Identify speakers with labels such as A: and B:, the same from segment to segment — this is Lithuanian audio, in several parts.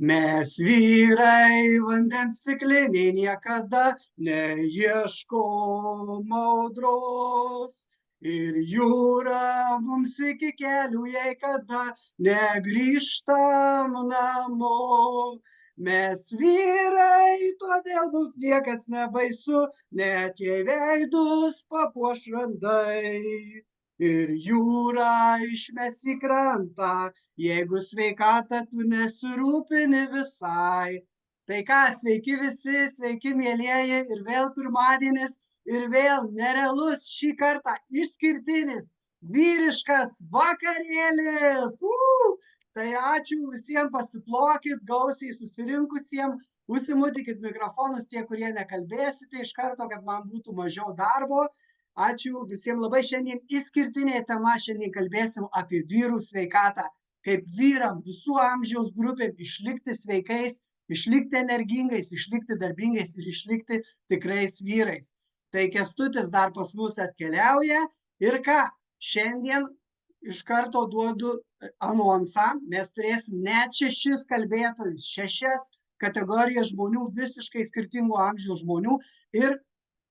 A: Mes vyrai vandens stikliniai niekada neieškom audros. Ir jūra mums iki kelių, jei kada negrįžtam namo. Mes vyrai, todėl mums niekas nebaisu, net jei veidus papuoš randai. Ir jūrą išmes į krantą, jeigu sveikatą tu nesirūpini visai. Tai ką, sveiki visi, sveiki mielieji, ir vėl pirmadienis, ir vėl nerealus šį kartą išskirtinis, vyriškas vakarėlis. Tai ačiū visiems, pasiplokit, gausiai susirinkusiems, užsimutykit mikrofonus tie, kurie nekalbėsite iš karto, kad man būtų mažiau darbo. Ačiū visiems labai. Šiandien išskirtinė tema, šiandien kalbėsim apie vyrų sveikatą, kaip vyram visų amžiaus grupėm išlikti sveikais, išlikti energingais, išlikti darbingais ir išlikti tikrais vyrais. Tai Kęstutis dar pas mus atkeliauja ir ką, šiandien iš karto duodu anonsą, mes turėsim net 6 kalbėtojus, 6 kategorijas žmonių, visiškai skirtingų amžiaus žmonių ir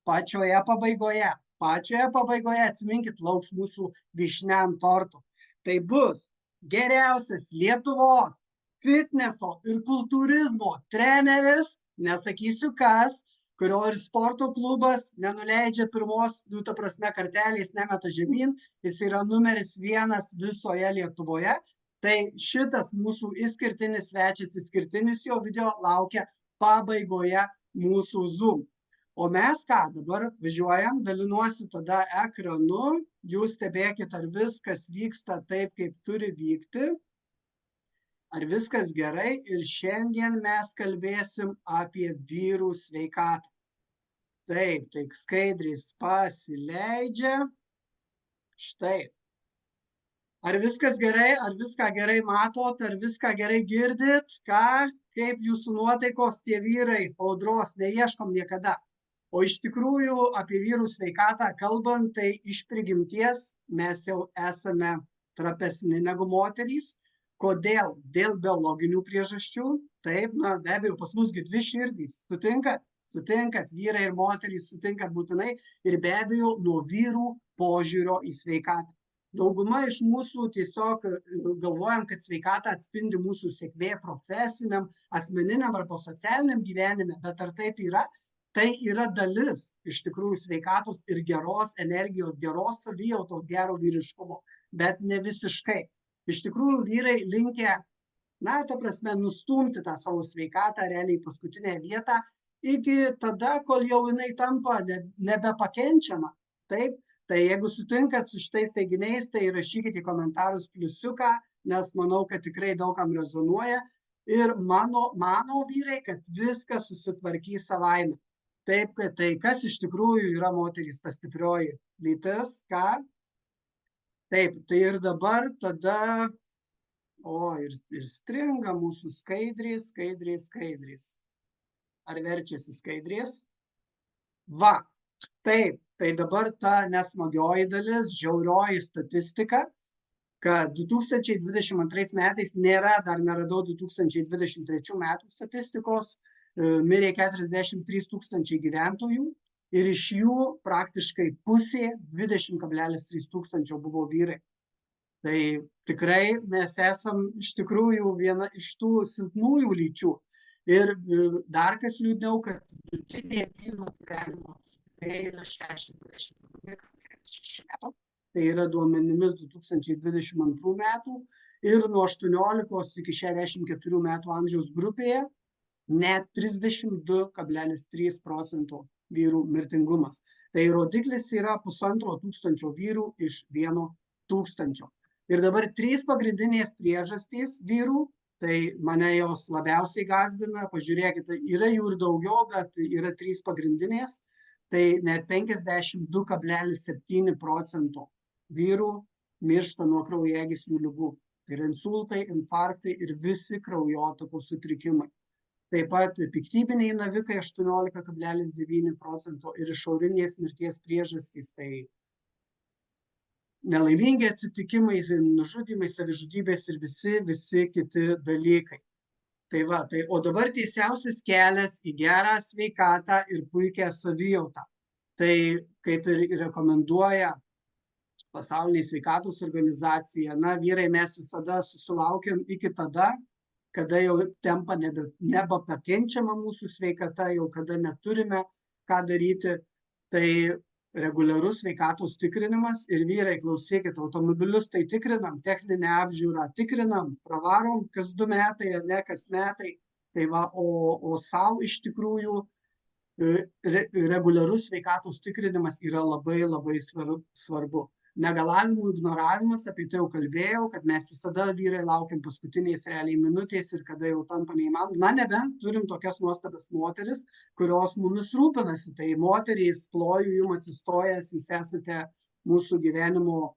A: pačioje pabaigoje, atsiminkit, lauks mūsų vyšnia ant torto. Tai bus geriausias Lietuvos fitneso ir kultūrizmo treneris, nesakysiu kas, kurio ir sporto klubas nenuleidžia pirmos, ta prasme, kartelės nemeta žemyn, jis yra numeris 1 visoje Lietuvoje. Tai šitas mūsų išskirtinis svečias, išskirtinis jo video laukia pabaigoje mūsų Zoom. O mes ką, dabar važiuojam, dalinuosi tada ekranu, jūs stebėkit, ar viskas vyksta taip, kaip turi vykti, ar viskas gerai, ir šiandien mes kalbėsim apie vyrų sveikatą. Taip, tai skaidrės pasileidžia. Štai. Ar viskas gerai, ar viską gerai matot, ar viską gerai girdit, ką, kaip jūsų nuotaikos tie vyrai, audros neieškom niekada. O iš tikrųjų apie vyrų sveikatą kalbant, tai iš prigimties mes jau esame trapesni negu moterys. Kodėl? Dėl biologinių priežasčių. Taip, be abejo, pas musgi 2 širdys. Sutinkat, vyrai ir moterys, sutinkat būtinai. Ir be abejo, nuo vyrų požiūrio į sveikatą. Dauguma iš mūsų tiesiog galvojam, kad sveikatą atspindi mūsų sėkmė profesiniam, asmeniniam arba socialiniam gyvenime, bet ar taip yra? Tai yra dalis iš tikrųjų sveikatos ir geros energijos, geros savijautos, gero vyriškumo, bet ne visiškai. Iš tikrųjų vyrai linkę, ta prasme, nustumti tą savo sveikatą realiai paskutinę vietą iki tada, kol jau jinai tampa nebepakenčiama. Taip, tai jeigu sutinkat su šitais teiginiais, tai rašykite į komentarus pliusiuką, nes manau, kad tikrai daugam rezonuoja. Ir mano vyrai, kad viskas susitvarkys savaime. Taip, kad tai kas iš tikrųjų yra moterys, ta stiprioji lytis, ką? Taip, tai ir dabar tada, ir stringa mūsų skaidrės. Ar verčiasi skaidrės? Va, taip, tai dabar ta nesmagioji dalis, žiaurioji statistika, kad 2022 metais dar neradau 2023 metų statistikos, mirė 43 tūkstančiai gyventojų ir iš jų praktiškai pusė, 20,3 tūkstančio buvo vyrai. Tai tikrai mes esam iš tikrųjų viena iš tų silpnųjų lyčių. Ir dar kas liūdniau, kad vidutinė vyrų gyvenimo trukmė yra 60 metų. Tai yra duomenimis 2022 metų ir nuo 18 iki 64 metų amžiaus grupėje net 32,3% vyrų mirtingumas. Tai rodiklis yra 1500 vyrų iš 1000. Ir dabar 3 pagrindinės priežastys vyrų, tai mane jos labiausiai gąsdina, pažiūrėkite, yra jų ir daugiau, bet yra 3 pagrindinės, tai net 52,7% vyrų miršta nuo kraujagyslių ligų. Tai yra insultai, infarktai ir visi kraujotakos sutrikimai. Taip pat piktybiniai navikai 18,9% ir išorinės mirties priežastys, tai nelaimingi atsitikimai, nužudymai, savižudybės ir visi kiti dalykai. Tai va, o dabar tiesiausias kelias į gerą sveikatą ir puikią savijautą. Tai kaip ir rekomenduoja Pasaulinė sveikatos organizacija, na, vyrai mes visada susilaukiam iki tada, kada jau tampa nebepakenčiama mūsų sveikata, jau kada neturime ką daryti, tai reguliarus sveikatos tikrinimas ir vyrai, klausykit, automobilius tai tikrinam, techninę apžiūrą tikrinam, pravarom kas 2 metai, ar ne, kas metai, tai va, o savo iš tikrųjų reguliarus sveikatos tikrinimas yra labai labai svarbu. Negalavimų ignoravimas, apie tai jau kalbėjau, kad mes visada vyrai laukiam paskutiniais realiai minutės ir kada jau tampa neįmanoma. Na, nebent turim tokias nuostabias moteris, kurios mumis rūpinasi. Tai moterys, ploju jum atsistojęs, jūs esate mūsų gyvenimo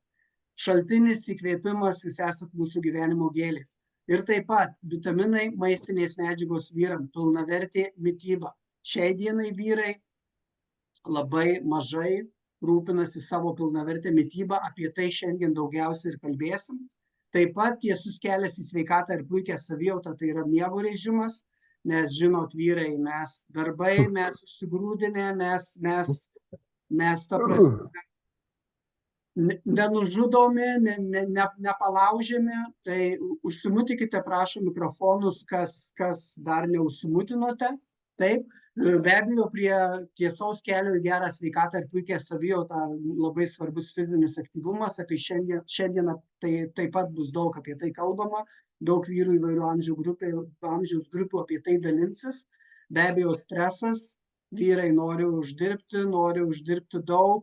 A: šaltinis, įkvėpimas, jūs esate mūsų gyvenimo gėlės. Ir taip pat vitaminai, maistinės medžiagos vyram, pilnavertė mityba. Šiai dienai vyrai labai mažai rūpinasi savo pilnavertę mitybą, apie tai šiandien daugiausiai ir kalbėsim. Taip pat tiesus kelias į sveikatą ir puikią savijautą, tai yra miego režimas, nes žinot, vyrai, mes darbai, mes užsigrūdinę, mes ta prasme nenužudomi, nepalaužiami, tai užsimutikite, prašom, mikrofonus, kas dar neužsimutinote. Taip, be abejo, prie tiesaus kelio į gerą sveikatą ir puikią savijautą labai svarbus fizinis aktyvumas. Apie šiandieną tai taip pat bus daug apie tai kalbama, daug vyrų įvairių amžiaus grupių apie tai dalinsis. Be abejo, stresas, vyrai nori uždirbti daug,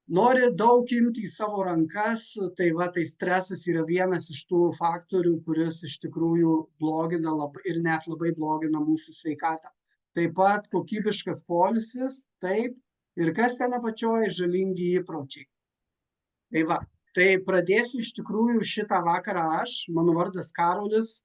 A: nori daug imti į savo rankas, tai va, tai stresas yra vienas iš tų faktorių, kuris iš tikrųjų blogina ir net labai blogina mūsų sveikatą. Taip pat kokybiškas poilsis, taip, ir kas ten apačioj, žalingi įpročiai. Tai va, tai pradėsiu iš tikrųjų šitą vakarą aš, mano vardas Karolis,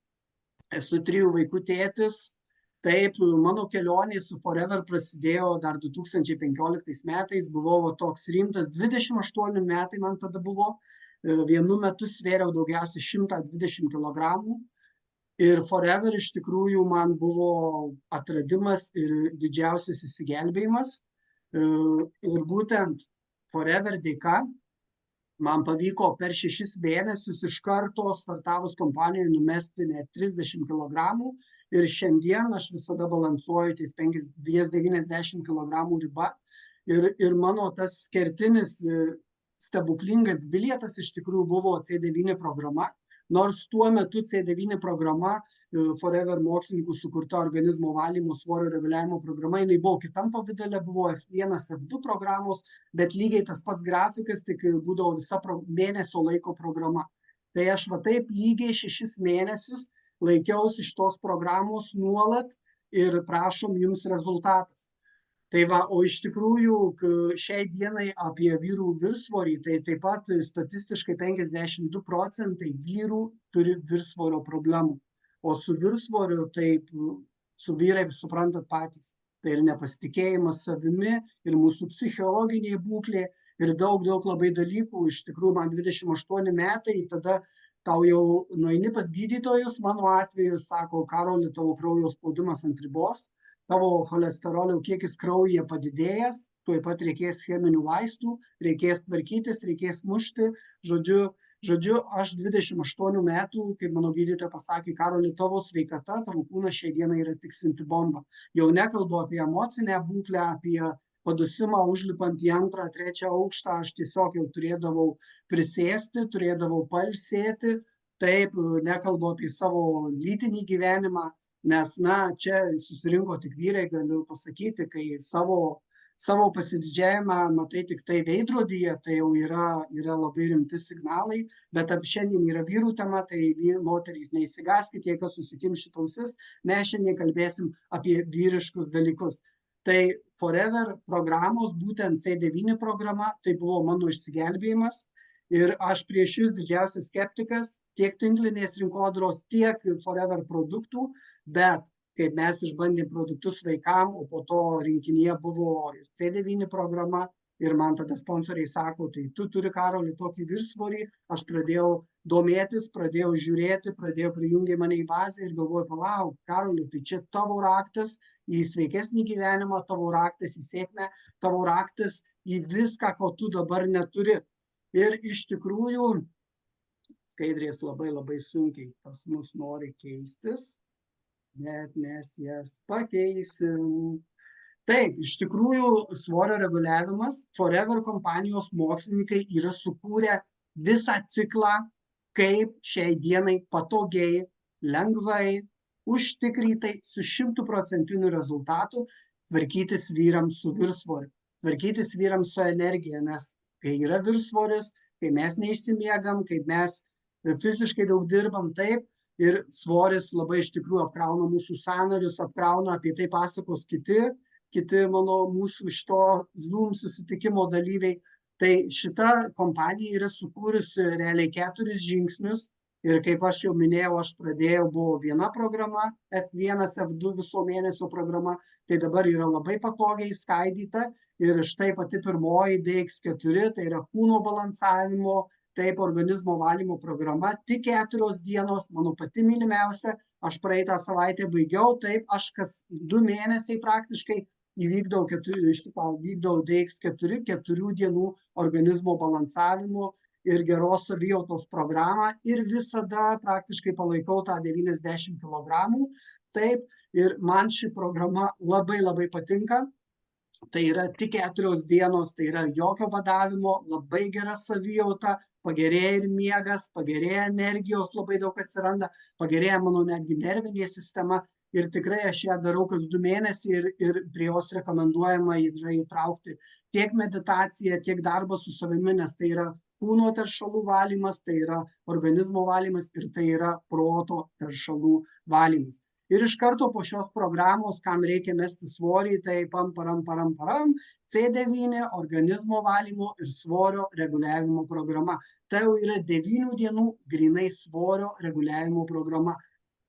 A: esu 3 vaikų tėtis. Taip, mano kelionė su Forever prasidėjo dar 2015 metais, buvau toks rimtas, 28 metai man tada buvo, vienu metu svėriau daugiausiai 120 kg ir Forever iš tikrųjų man buvo atradimas ir didžiausias įsigelbėjimas. Ir būtent Forever dėka man pavyko per 6 mėnesius iš karto startavus kompanijoje numesti net 30 kg ir šiandien aš visada balansuoju ties 90 kg riba ir mano tas kertinis stebuklingas bilietas iš tikrųjų buvo C9 programa, nors tuo metu C9 programa, Forever mokslininkų sukurta organizmo valymo svorio reguliavimo programa, jinai buvo kitam pavidale, buvo F1, F2 programos, bet lygiai tas pats grafikas, tik būdavo visa mėnesio laiko programa. Tai aš va taip lygiai 6 mėnesius laikiausi šitos programos nuolat ir prašom jums rezultatas. Tai va, o iš tikrųjų šiai dienai apie vyrų viršsvorį, tai taip pat statistiškai 52% vyrų turi viršsvorio problemų. O su viršsvoriu, taip, su vyrai suprantat patys, tai ir nepasitikėjimas savimi, ir mūsų psichologinė būklė, ir daug labai dalykų. Iš tikrųjų, man 28 metai, tada tau jau nueini pas gydytojus, mano atveju sako, Karoli, tavo kraujo spaudimas ant ribos, tavo cholesterolio kiekis kraujyje padidėjęs, tuoj pat reikės cheminių vaistų, reikės tvarkytis, reikės mušti. Žodžiu, aš 28 metų, kaip mano gydytoja pasakė, Karoli, tavo sveikata, tavo kūnas šiai dienai yra tiksinti bomba. Jau nekalbu apie emocinę būklę, apie padusimą užlipant į 2., 3 aukštą, aš tiesiog jau turėdavau prisėsti, turėdavau pailsėti, taip, nekalbu apie savo lytinį gyvenimą, nes, na, čia susirinko tik vyrai, galiu pasakyti, kai savo pasididžiavimą matai tik tai veidrodyje, tai jau yra labai rimti signalai, bet šiandien yra vyrų tema, tai moterys neįsigaskit, jei kas susikimšit ausis, mes šiandien kalbėsim apie vyriškus dalykus. Tai Forever programos, būtent C9 programa, tai buvo mano išsigelbėjimas. Ir aš prieš jūs didžiausias skeptikas tiek tinklinės rinkodaros, tiek Forever produktų, bet kaip mes išbandėm produktus vaikam, o po to rinkinyje buvo ir C9 programa, ir man tada sponsoriai sako, tai tu turi, Karoli, tokį viršsvorį, aš pradėjau domėtis, pradėjau žiūrėti, pradėjau prijungti mane į bazę ir galvoju, palauk, Karoli, tai čia tavo raktas į sveikesnį gyvenimą, tavo raktas į sėkmę, tavo raktas į viską, ko tu dabar neturi. Ir iš tikrųjų, skaidrės labai sunkiai pas mus nori keistis, bet mes jas pakeisim. Taip, iš tikrųjų, svorio reguliavimas, Forever kompanijos mokslininkai yra sukūrę visą ciklą, kaip šiai dienai patogiai, lengvai, užtikrintai, su 100% rezultatu tvarkytis vyrams su viršsvoriu, tvarkytis vyrams su energija, nes kai yra viršsvoris, kai mes neišsimiegam, kai mes fiziškai daug dirbam, taip, ir svoris labai iš tikrųjų apkrauna mūsų sąnarius, apkrauna, apie tai pasakos kiti mano mūsų šito Zoom susitikimo dalyviai. Tai šita kompanija yra sukūrusi realiai 4 žingsnius ir kaip aš jau minėjau, aš pradėjau, buvo viena programa, F1, F2 viso mėnesio programa, tai dabar yra labai patogiai skaidyta ir štai pati pirmoji DX4, tai yra kūno balansavimo, taip, organizmo valymo programa, tik 4 dienos, mano pati mylimiausia, aš praeitą savaitę baigiau, taip, aš kas 2 mėnesiai praktiškai įvykdau DX4, 4 dienų organizmo balansavimo ir geros savijautos programą ir visada praktiškai palaikau tą 90 kg. Taip, ir man ši programa labai patinka. Tai yra tik 4 dienos, tai yra jokio badavimo, labai gera savijauta, pagerėja ir miegas, pagerėja energijos, labai daug atsiranda, pagerėja mano netgi nervinė sistema. Ir tikrai aš ją darau kas 2 mėnesiai ir prie jos rekomenduojama yra įtraukti tiek meditaciją, tiek darbą su savimi, nes tai yra kūno teršalų valymas, tai yra organizmo valymas ir tai yra proto teršalų valymas. Ir iš karto po šios programos, kam reikia mesti svorį, tai param, C9 organizmo valymo ir svorio reguliavimo programa. Tai jau yra 9 dienų grinai svorio reguliavimo programa.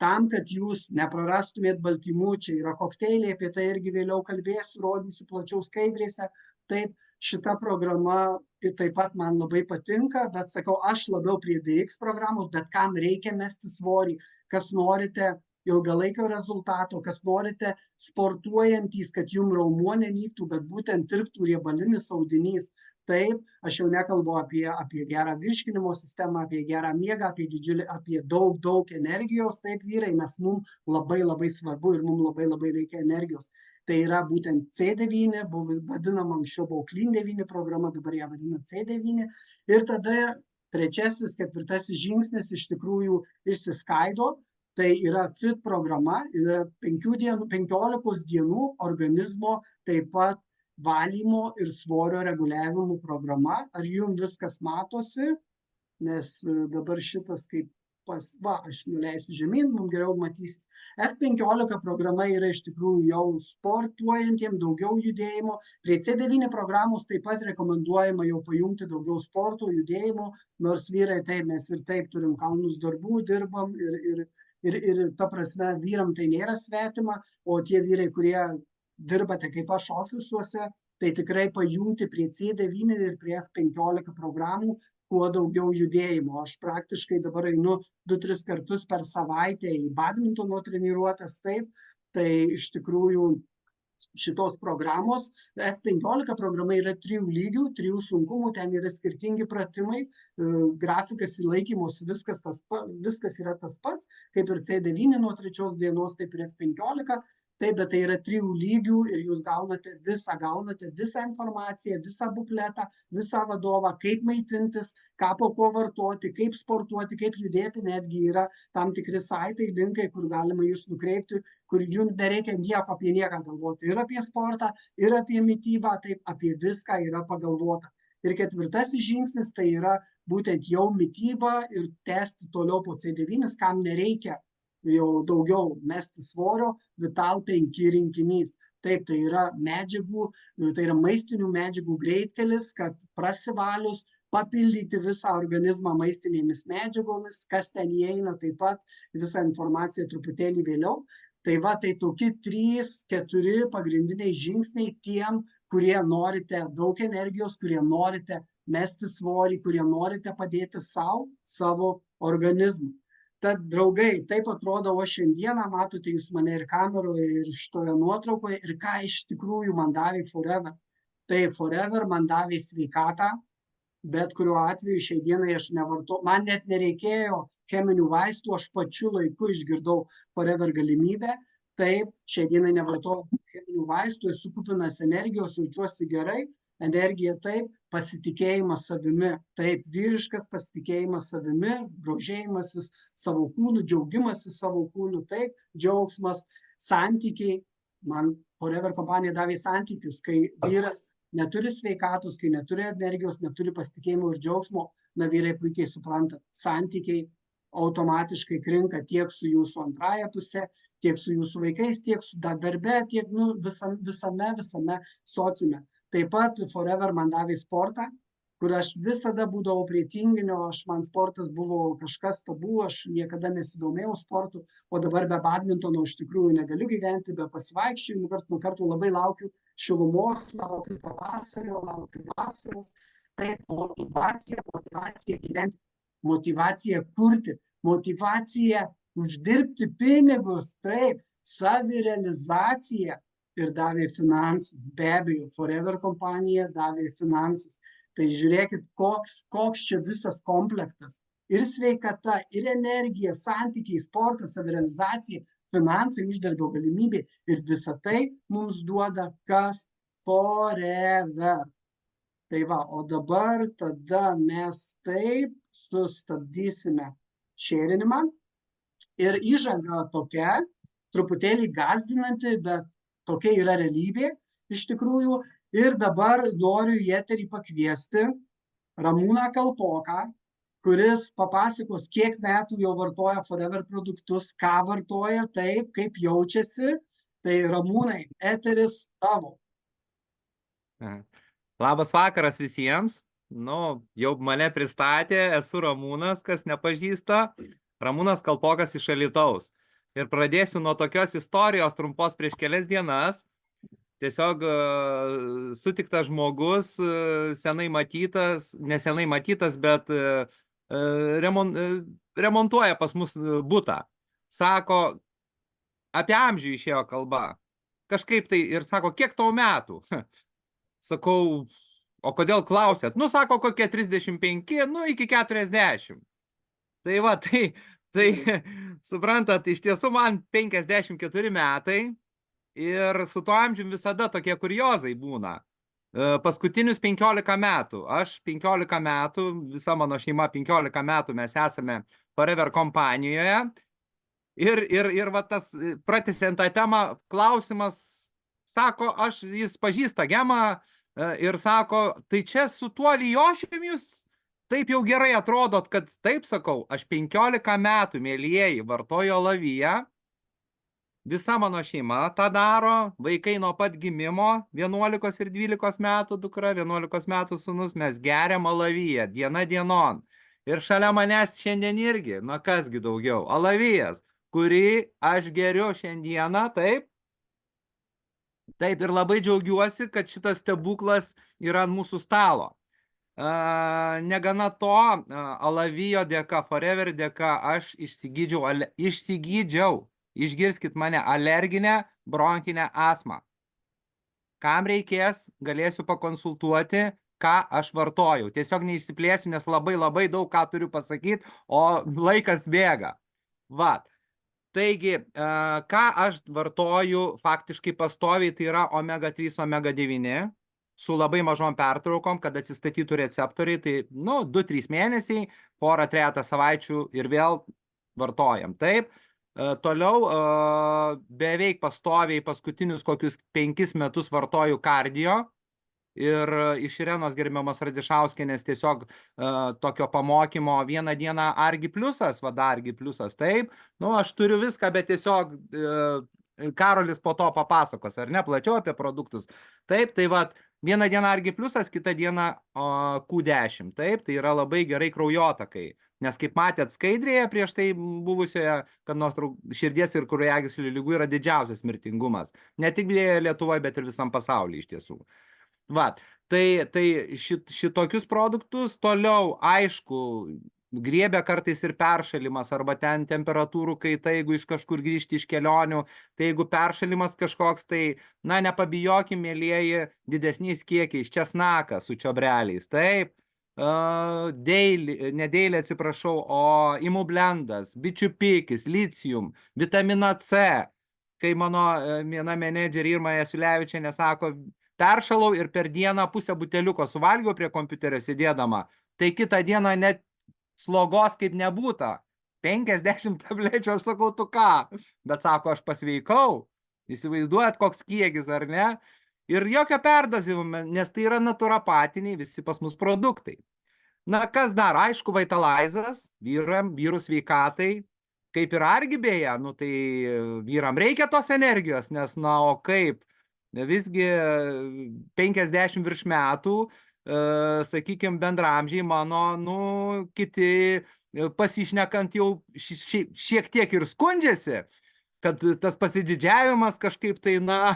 A: Tam, kad jūs neprarastumėt baltymų, čia yra kokteiliai, apie tai irgi vėliau kalbėsiu, rodysiu plačiau skaidrėse. Taip, šita programa taip pat man labai patinka, bet sakau, aš labiau prie DX programos, bet kam reikia mesti svorį, kas norite ilgalaikio rezultato, kas norite sportuojantys, kad jums raumuo nenyktų, bet būtent tirptų riebalinis audinys. Taip, aš jau nekalbu apie gerą virškinimo sistemą, apie gerą miegą, apie daug energijos, taip vyrai, nes mums labai svarbu ir mums labai reikia energijos. Tai yra būtent C9, buvo vadinama anksčiau buvo Clean 9 programa, dabar ją vadina C9. Ir tada 3., 4. žingsnis iš tikrųjų išsiskaido. Tai yra FIT programa, yra 15 dienų organizmo taip pat valymo ir svorio reguliavimo programa. Ar jums viskas matosi? Nes dabar šitas kaip aš nuleisiu žemyn, mums geriau matysis. F15 programa yra iš tikrųjų jau sportuojantiems, daugiau judėjimo. Prie C9 programos taip pat rekomenduojama jau pajungti daugiau sporto, judėjimo, nors vyrai taip, mes ir taip turim kalnus darbų, dirbam ir ta prasme vyram tai nėra svetima, o tie vyrai, kurie dirbate kaip aš ofisuose, tai tikrai pajungti prie C9 ir prie F15 programų kuo daugiau judėjimo. Aš praktiškai dabar einu 2-3 kartus per savaitę į badmintono treniruotes, taip, tai iš tikrųjų šitos programos, F15 programa yra 3 lygių, 3 sunkumų, ten yra skirtingi pratimai, grafikas įlaikymos, viskas yra tas pats, kaip ir C9 nuo 3 dienos, taip ir F15, taip, bet tai yra 3 lygių ir jūs gaunate visą informaciją, visą bukletą, visą vadovą, kaip maitintis, ką po ko vartoti, kaip sportuoti, kaip judėti, netgi yra tam tikri saitai, linkai, kur galima jūs nukreipti, kur jums nereikia nieko apie nieką galvoti, ir apie sportą, ir apie mitybą, taip, apie viską yra pagalvota. Ir 4. žingsnis tai yra būtent jau mityba ir tęsti toliau po C9, kam nereikia jau daugiau mesti svorio, Vital 5 rinkinys. Taip, tai yra medžiagų, tai yra maistinių medžiagų greitkelis, kad prasivalius papildyti visą organizmą maistinėmis medžiagomis, kas ten įeina, taip pat visą informaciją truputėlį vėliau. Tai va, tai tokie 3-4 pagrindiniai žingsniai tiem, kurie norite daug energijos, kurie norite mesti svorį, kurie norite padėti savo organizmui. Tad, draugai, taip atrodo, o šiandieną matote jūs mane ir kameroje, ir šitoje nuotraukoje, ir ką iš tikrųjų man davė Forever. Tai Forever man davė sveikatą, bet kuriuo atveju šiai dienai aš nevartoju, man net nereikėjo cheminių vaistų, aš pačiu laiku išgirdau Forever galimybę, taip, šiai dienai nevartoju cheminių vaistų, esu kupinas energijos, jaučiuosi gerai, energija taip, pasitikėjimas savimi, taip, vyriškas pasitikėjimas savimi, grožėjimasis savo kūnu, džiaugimasis savo kūnu, taip, džiaugsmas, santykiai, man Forever kompanija davė santykius, kai vyras neturi sveikatos, kai neturi energijos, neturi pasitikėjimo ir džiaugsmo, na vyrai puikiai supranta, santykiai automatiškai krinka tiek su jūsų antraja puse, tiek su jūsų vaikais, tiek su darbe, tiek visame sociume. Taip pat Forever man davė sportą, kur aš visada būdavau prie tinginio, man sportas buvo kažkas tabu, aš niekada nesidomėjau sportu, o dabar be badmintono iš tikrųjų negaliu gyventi, be pasivaikščiojimų, kartu nuo karto labai laukiu šilumos, laukiu pavasario, laukiu vasaros. Taip, motyvacija gyventi, motyvacija kurti, motyvacija uždirbti pinigus, taip, savirealizacija ir davė finansus. Be abejo, Forever kompanija davė finansus. Tai žiūrėkit, koks čia visas komplektas. Ir sveikata, ir energija, santykiai, sportas, savirealizacija, finansai, uždarbio galimybė ir visa tai mums duoda kas? Forever. Tai va, o dabar tada mes taip sustabdysime šėrinimą. Ir įžanga tokia, truputėlį gąsdinanti, bet tokia yra realybė iš tikrųjų. Ir dabar noriu į eterį pakviesti Ramūną Kalpoką, kuris papasakos, kiek metų jau vartoja Forever produktus, ką vartoja, taip, kaip jaučiasi. Tai Ramūnai, eteris tavo.
B: Labas vakaras visiems. Nu, jau mane pristatė, esu Ramūnas, kas nepažįsta. Ramūnas Kalpokas iš Alytaus. Ir pradėsiu nuo tokios istorijos trumpos prieš kelias dienas. Tiesiog sutiktas žmogus, senai matytas, nesenai matytas, bet remontuoja pas mus butą. Sako, apie amžių išėjo kalba. Kažkaip tai ir sako, kiek tau metų? Sakau, o kodėl klausėt? Nu, sako, kokie 35, nu, iki 40. Tai va, tai suprantat, iš tiesų man 54 metai ir su tuo amžiumi visada tokie kuriozai būna. Paskutinius 15 metų, aš 15 metų, visa mano šeima 15 metų mes esame Forever kompanijoje ir va tas, pratęsiant tą temą, klausimas, sako, jis pažįsta Gemą ir sako, tai čia su tuo Alijošium jūs taip jau gerai atrodot, kad taip sakau, aš 15 metų, mielieji, vartoju alaviją, visa mano šeima tą daro, vaikai nuo pat gimimo, 11 ir 12 metų dukra, 11 metų sūnus, mes geriam alaviją, diena dienon. Ir šalia manęs šiandien irgi, na kasgi daugiau, alavijas, kurį aš geriu šiandieną, taip. Taip, ir labai džiaugiuosi, kad šitas stebuklas yra ant mūsų stalo. Negana to, alavijo dėka, Forever dėka, aš išsigydžiau, išgirskit mane, alerginę bronkinę astmą. Kam reikės, galėsiu pakonsultuoti, ką aš vartoju. Tiesiog neišsiplėsiu, nes labai daug ką turiu pasakyti, o laikas bėga. Va. Taigi, ką aš vartoju faktiškai pastoviai, tai yra omega 3, omega 9, su labai mažom pertraukom, kad atsistatytų receptoriai, tai, nu, 2-3 mėnesiai, porą 3 savaičių ir vėl vartojam. Taip, toliau beveik pastoviai paskutinius kokius 5 metus vartoju kardio. Ir iš Irenos gerbiamas Radišauskienės tiesiog tokio pamokymo vieną dieną Argi pliusas, vada Argi pliusas, taip. Nu, aš turiu viską, bet tiesiog Karolis po to papasakos, ar ne, plačiau apie produktus. Taip, tai va, vieną dieną Argi pliusas, kitą dieną Q10, taip, tai yra labai gerai kraujotakai. Nes kaip matėt skaidrėje prieš tai buvusioje, kad nuo širdies ir kraujagyslių ligų yra didžiausias mirtingumas. Ne tik Lietuvoje, bet ir visam pasaulyje iš tiesų. Va, Tai šitokius produktus toliau, aišku, griebia kartais ir peršalimas arba ten temperatūrų kaita, jeigu iš kažkur grįžti iš kelionių, tai jeigu peršalimas kažkoks, tai, na, nepabijokim, mielieji, didesniais kiekiais, česnakas su čiobreliais, taip, ne daily, atsiprašau, o imublendas, bičių pikis, licium, vitaminą C, kai mano viena menedžerė Irma Jasiulevičienė sako, peršalau ir per dieną pusę buteliuko suvalgiau prie kompiuterio sėdėdama, tai kitą dieną net slogos kaip nebūta. 50 tablečių, aš sakau, tu ką? Bet sako, aš pasveikau. Įsivaizduojat, koks kiekis, ar ne? Ir jokio perdozavimo, nes tai yra naturopatiniai visi pas mus produktai. Na, kas dar? Aišku, Vitalizas, vyrų sveikatai, kaip ir argi beje, nu tai vyram reikia tos energijos, nes, na, o kaip? Visgi 50 virš metų, sakykime, bendramžiai mano, nu, kiti pasišnekant jau šiek tiek ir skundžiasi, kad tas pasididžiavimas kažkaip tai, na,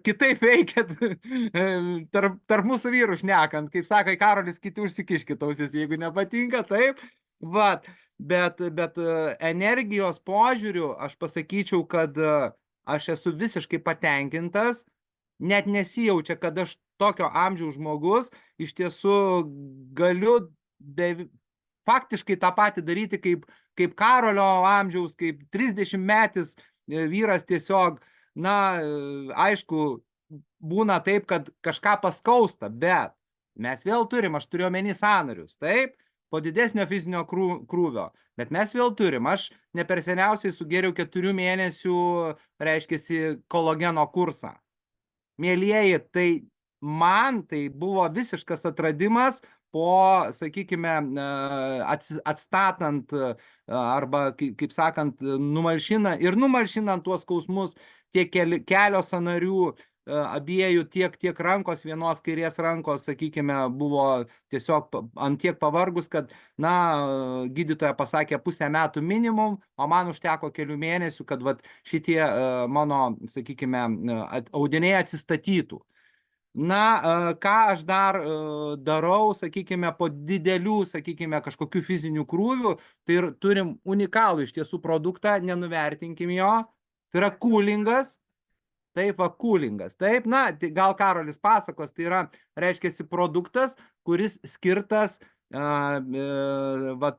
B: kitaip veikia tarp mūsų vyrų šnekant. Kaip sakai Karolis, kiti užsikiškit ausis, jeigu nepatinka, taip. Vat, bet energijos požiūriu aš pasakyčiau, kad aš esu visiškai patenkintas, net nesijaučia, kad aš tokio amžiaus žmogus iš tiesų galiu faktiškai tą patį daryti kaip Karolio amžiaus, kaip 30-metis vyras tiesiog, na, aišku, būna taip, kad kažką paskausta, bet mes vėl turim, aš turiu omeny sąnarius, taip, po didesnio fizinio krūvio, bet mes vėl turim, aš ne per seniausiai sugėriau 4 mėnesių, reiškiasi, kolageno kursą. Mielieji, tai man tai buvo visiškas atradimas po, sakykime, atstatant arba, kaip sakant, numalšinant tuos skausmus tiek kelio sąnarių, abiejų, tiek rankos, vienos kairės rankos, sakykime, buvo tiesiog ant tiek pavargus, kad, na, gydytoja pasakė 0,5 metų minimum, o man užteko kelių mėnesių, kad vat šitie mano, sakykime, audiniai atsistatytų. Na, ką aš dar darau, sakykime, po didelių, sakykime, kažkokių fizinių krūvių, tai ir turim unikalų iš tiesų produktą, nenuvertinkim jo, tai yra coolingas. Taip, coolingas. Taip, na, gal Karolis pasakos, tai yra, reiškiasi, produktas, kuris skirtas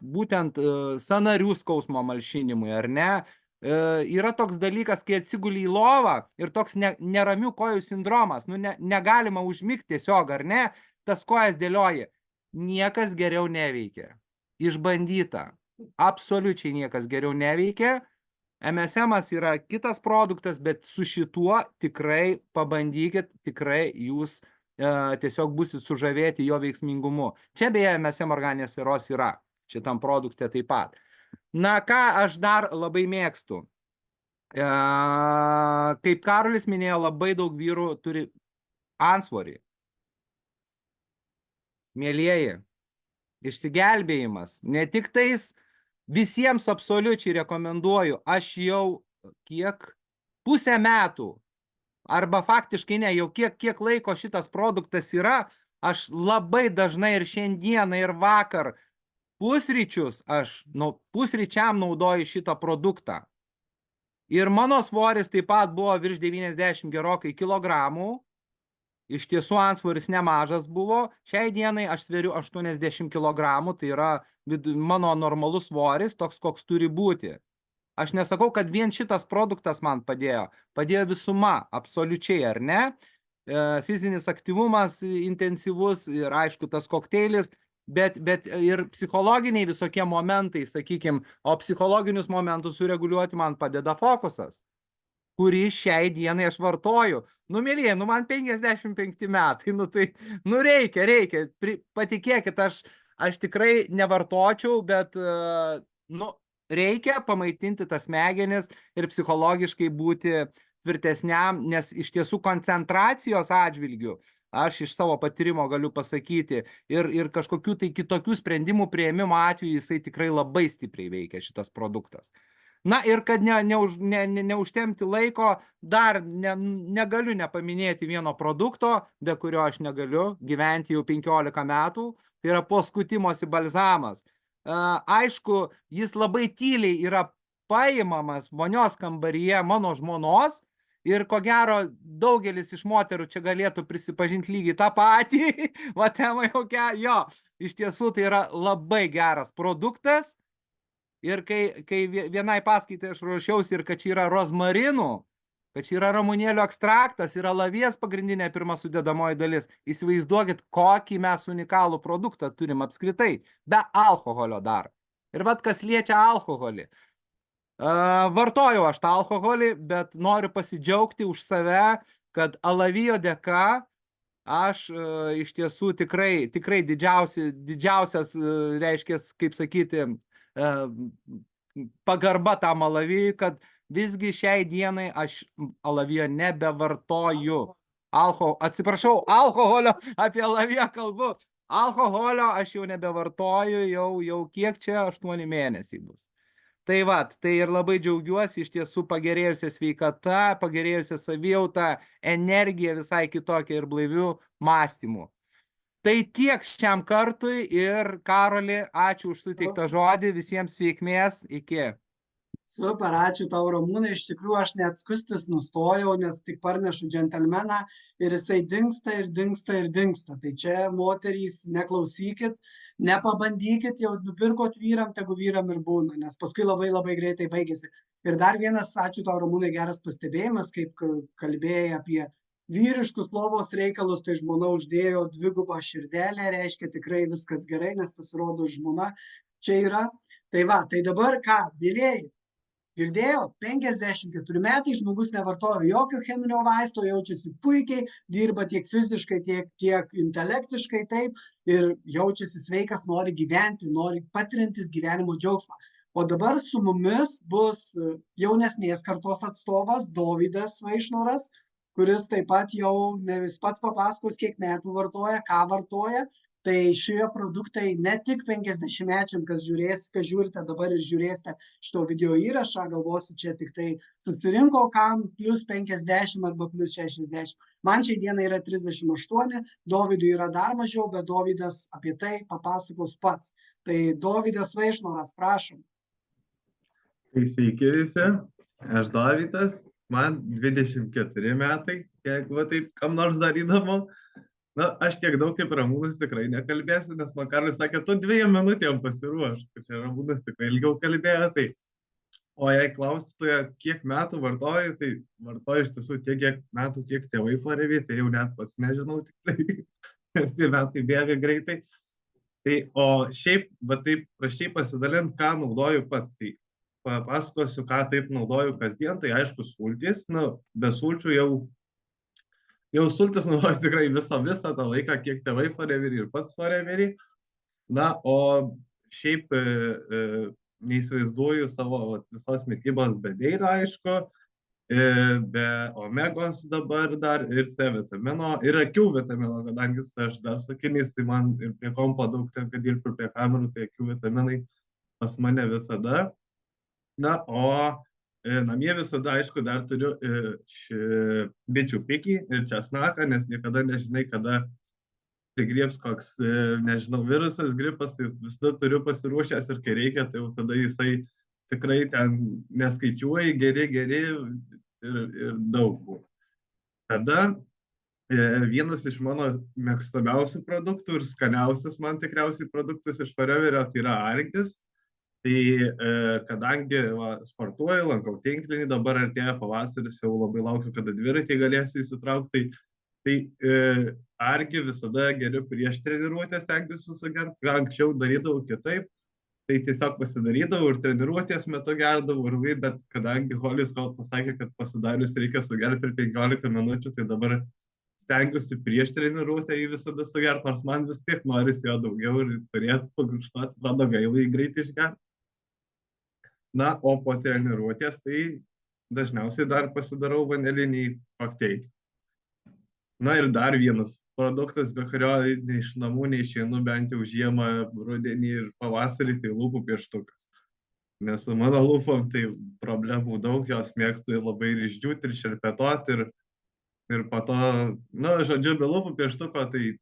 B: būtent sąnarių skausmo malšinimui, ar ne? Yra toks dalykas, kai atsiguli į lovą ir toks neramių kojų sindromas, nu, negalima užmigti tiesiog, ar ne? Tas kojas dėlioji. Niekas geriau neveikia. Išbandyta. Absoliučiai niekas geriau neveikia. MSM-as yra kitas produktas, bet su šituo tikrai pabandykit, tikrai jūs tiesiog busit sužavėti jo veiksmingumu. Čia beje MSM organinės sieros yra, šitam produkte taip pat. Na, ką aš dar labai mėgstu. Kaip Karolis minėjo, labai daug vyrų turi antsvorį. Mielieji, išsigelbėjimas, ne tik tais visiems absoliučiai rekomenduoju, aš jau kiek 0,5 metų, arba faktiškai ne, jau kiek laiko šitas produktas yra, aš labai dažnai ir šiandieną ir vakar pusryčius, aš pusryčiam naudoju šitą produktą. Ir mano svoris taip pat buvo virš 90 gerokai kilogramų. Iš tiesų antsvoris nemažas buvo, šiai dienai aš sveriu 80 kg, tai yra mano normalus svoris, toks koks turi būti. Aš nesakau, kad vien šitas produktas man padėjo visuma, absoliučiai, ar ne? Fizinis aktyvumas intensyvus ir aišku tas kokteilis, bet ir psichologiniai visokie momentai, sakykime, o psichologinius momentus sureguliuoti man padeda fokusas, kurį šiai dienai aš vartoju. Nu, mėlyje, nu man 55 metai, nu tai, nu reikia, patikėkit, aš tikrai nevartočiau, bet, nu, reikia pamaitinti tas smegenis ir psichologiškai būti tvirtesniam, nes iš tiesų koncentracijos atžvilgių, aš iš savo patyrimo galiu pasakyti, ir kažkokių tai kitokių sprendimų priėmimo atveju jisai tikrai labai stipriai veikia šitas produktas. Na ir kad neužtempti laiko, dar negaliu nepaminėti vieno produkto, be kurio aš negaliu gyventi jau 15 metų, tai yra poskutimosi balzamas. Aišku, jis labai tyliai yra paimamas vonios kambaryje mano žmonos ir ko gero daugelis iš moterų čia galėtų prisipažinti lygiai tą patį. Va, tema jokia, jo, iš tiesų tai yra labai geras produktas. Ir kai vienai paskaitai aš ruošiausi ir kad čia yra rozmarinų, kad čia yra ramunėlių ekstraktas, yra lavies pagrindinė pirma sudedamoji dalis. Įsivaizduokit, kokį mes unikalų produktą turim apskritai, be alkoholio dar. Ir vat kas liečia alkoholį. Vartojau aš tą alkoholį, bet noriu pasidžiaugti už save, kad alavijo dėka aš iš tiesų tikrai didžiausias, reiškia, kaip sakyti, pagarba tam alavijui, kad visgi šiai dienai aš alavijo nebevartoju. Atsiprašau, alkoholio, apie alaviją kalbu. Alkoholio aš jau nebevartoju, jau kiek čia 8 mėnesiai bus. Tai va, tai ir labai džiaugiuosi, iš tiesų pagerėjusią sveikata, pagerėjusią savijautą, energiją visai kitokią ir blaivių mąstymų. Tai tiek šiam kartui ir Karoli, ačiū už suteiktą žodį, visiems sveikmės, iki.
A: Super, ačiū tau, Ramūnai. Iš tikrųjų, aš net skustis nustojau, nes tik parnešu džentelmeną ir jisai dingsta ir dingsta ir dingsta. Tai čia, moterys, neklausykit, nepabandykit, jau nupirkot vyram, tegu vyram ir būna, nes paskui labai labai greitai baigėsi. Ir dar vienas, ačiū tau, Ramūnai, geras pastebėjimas, kaip kalbėjai apie vyriškus lovos reikalus, tai žmona uždėjo 2 širdelę, reiškia tikrai viskas gerai, nes pasirodo žmona čia yra. Tai va, tai dabar ką, mėlėjai? Girdėjau, 54 metai, žmogus nevartojo jokio cheminio vaisto, jaučiasi puikiai, dirba tiek fiziškai, tiek intelektiškai, taip, ir jaučiasi sveikas, nori gyventi, nori patirintis gyvenimo džiaugsmą. O dabar su mumis bus jaunesnės kartos atstovas Dovydas Vaišnoras, kuris taip pat jau jis pats papasakos, kiek metų vartoja, ką vartoja. Tai šie produktai ne tik 50-mečiam, kas žiūrite dabar ir žiūrėsite šito video įrašą, galvosi čia tik tai susirinko kam plus 50 arba plus 60. Man šiai dienai yra 38, Dovydui yra dar mažiau, bet Dovydas apie tai papasakos pats. Tai Dovydas Vaišnoras, prašom.
C: Tai sveiki visi, aš Dovydas, man 24 metai, jeigu taip kam nors dar įdomu. Na, aš tiek daug kaip Ramūnas tikrai nekalbėsiu, nes man Karolis sakė, tu 2 minutėm pasiruoš, kad čia Ramūnas tikrai ilgiau kalbėjo. Tai, o jei klausite, kiek metų vartoju, tai vartoju iš tiesų tiek metų, kiek tėvai Forever, tai jau net pats nežinau tikrai, nes tie metai bėga greitai. Tai, o šiaip, va taip praščiai pasidalint, ką naudoju pats. Tai papasakosiu, ką taip naudoju kasdien, tai aišku sultys, be sulčių jau sultis naudoju tikrai visą tą laiką, kiek tėvai Forever ir pats Forever. Na, o šiaip neįsivaizduoju savo visos mitybos be dėlio, aišku, be omegos dabar dar ir C vitamino, ir akių vitamino, kadangi aš dar sakiniais, tai man ir prie kompo daug tenka dirbti, ir prie kamerų, tai akių vitaminai pas mane visada. Na, o namie visada, aišku, dar turiu bičių pikį ir česnaką, nes niekada nežinai, kada prigriebs koks, nežinau, virusas, gripas, tai visada turiu pasiruošęs ir kai reikia, tai jau tada jisai tikrai ten neskaičiuoja, geri ir daug. Tada vienas iš mano mėgstamiausių produktų ir skaniausias man tikriausiai produktas iš Foreverio, tai yra argis. Tai kadangi sportuoju, lankau tinklinį, dabar artėja pavasaris, jau labai laukiu, kada dviratį galėsiu įsitraukti. Tai argi visada geriu prieš treniruotę stengtis susigerti, anksčiau darydavau kitaip, tai tiesiog pasidarydavau ir treniruotės metu gerdavau, bet kadangi Holis pasakė, kad pasidarius reikia sugerti per 15 minučių, tai dabar stengiuosi prieš treniruotę jį visada sugerti, nors man vis tiek norisi jo daugiau ir turėti pagurkštoti, atrodo gaila jį greit išgerti. Na, o po treniruotės tai dažniausiai dar pasidarau vanilinį kokteilį. Na ir dar vienas produktas, be kurio iš namų neišeinu bent jau žiemą, rudenį ir pavasarį, tai lūpų pieštukas. Nes su mano lūpom tai problemų daug, jos mėgsta labai ir išdžiūti, ir šerpetot, ir po to, nu, žodžiu, be lūpų pieštuko, tai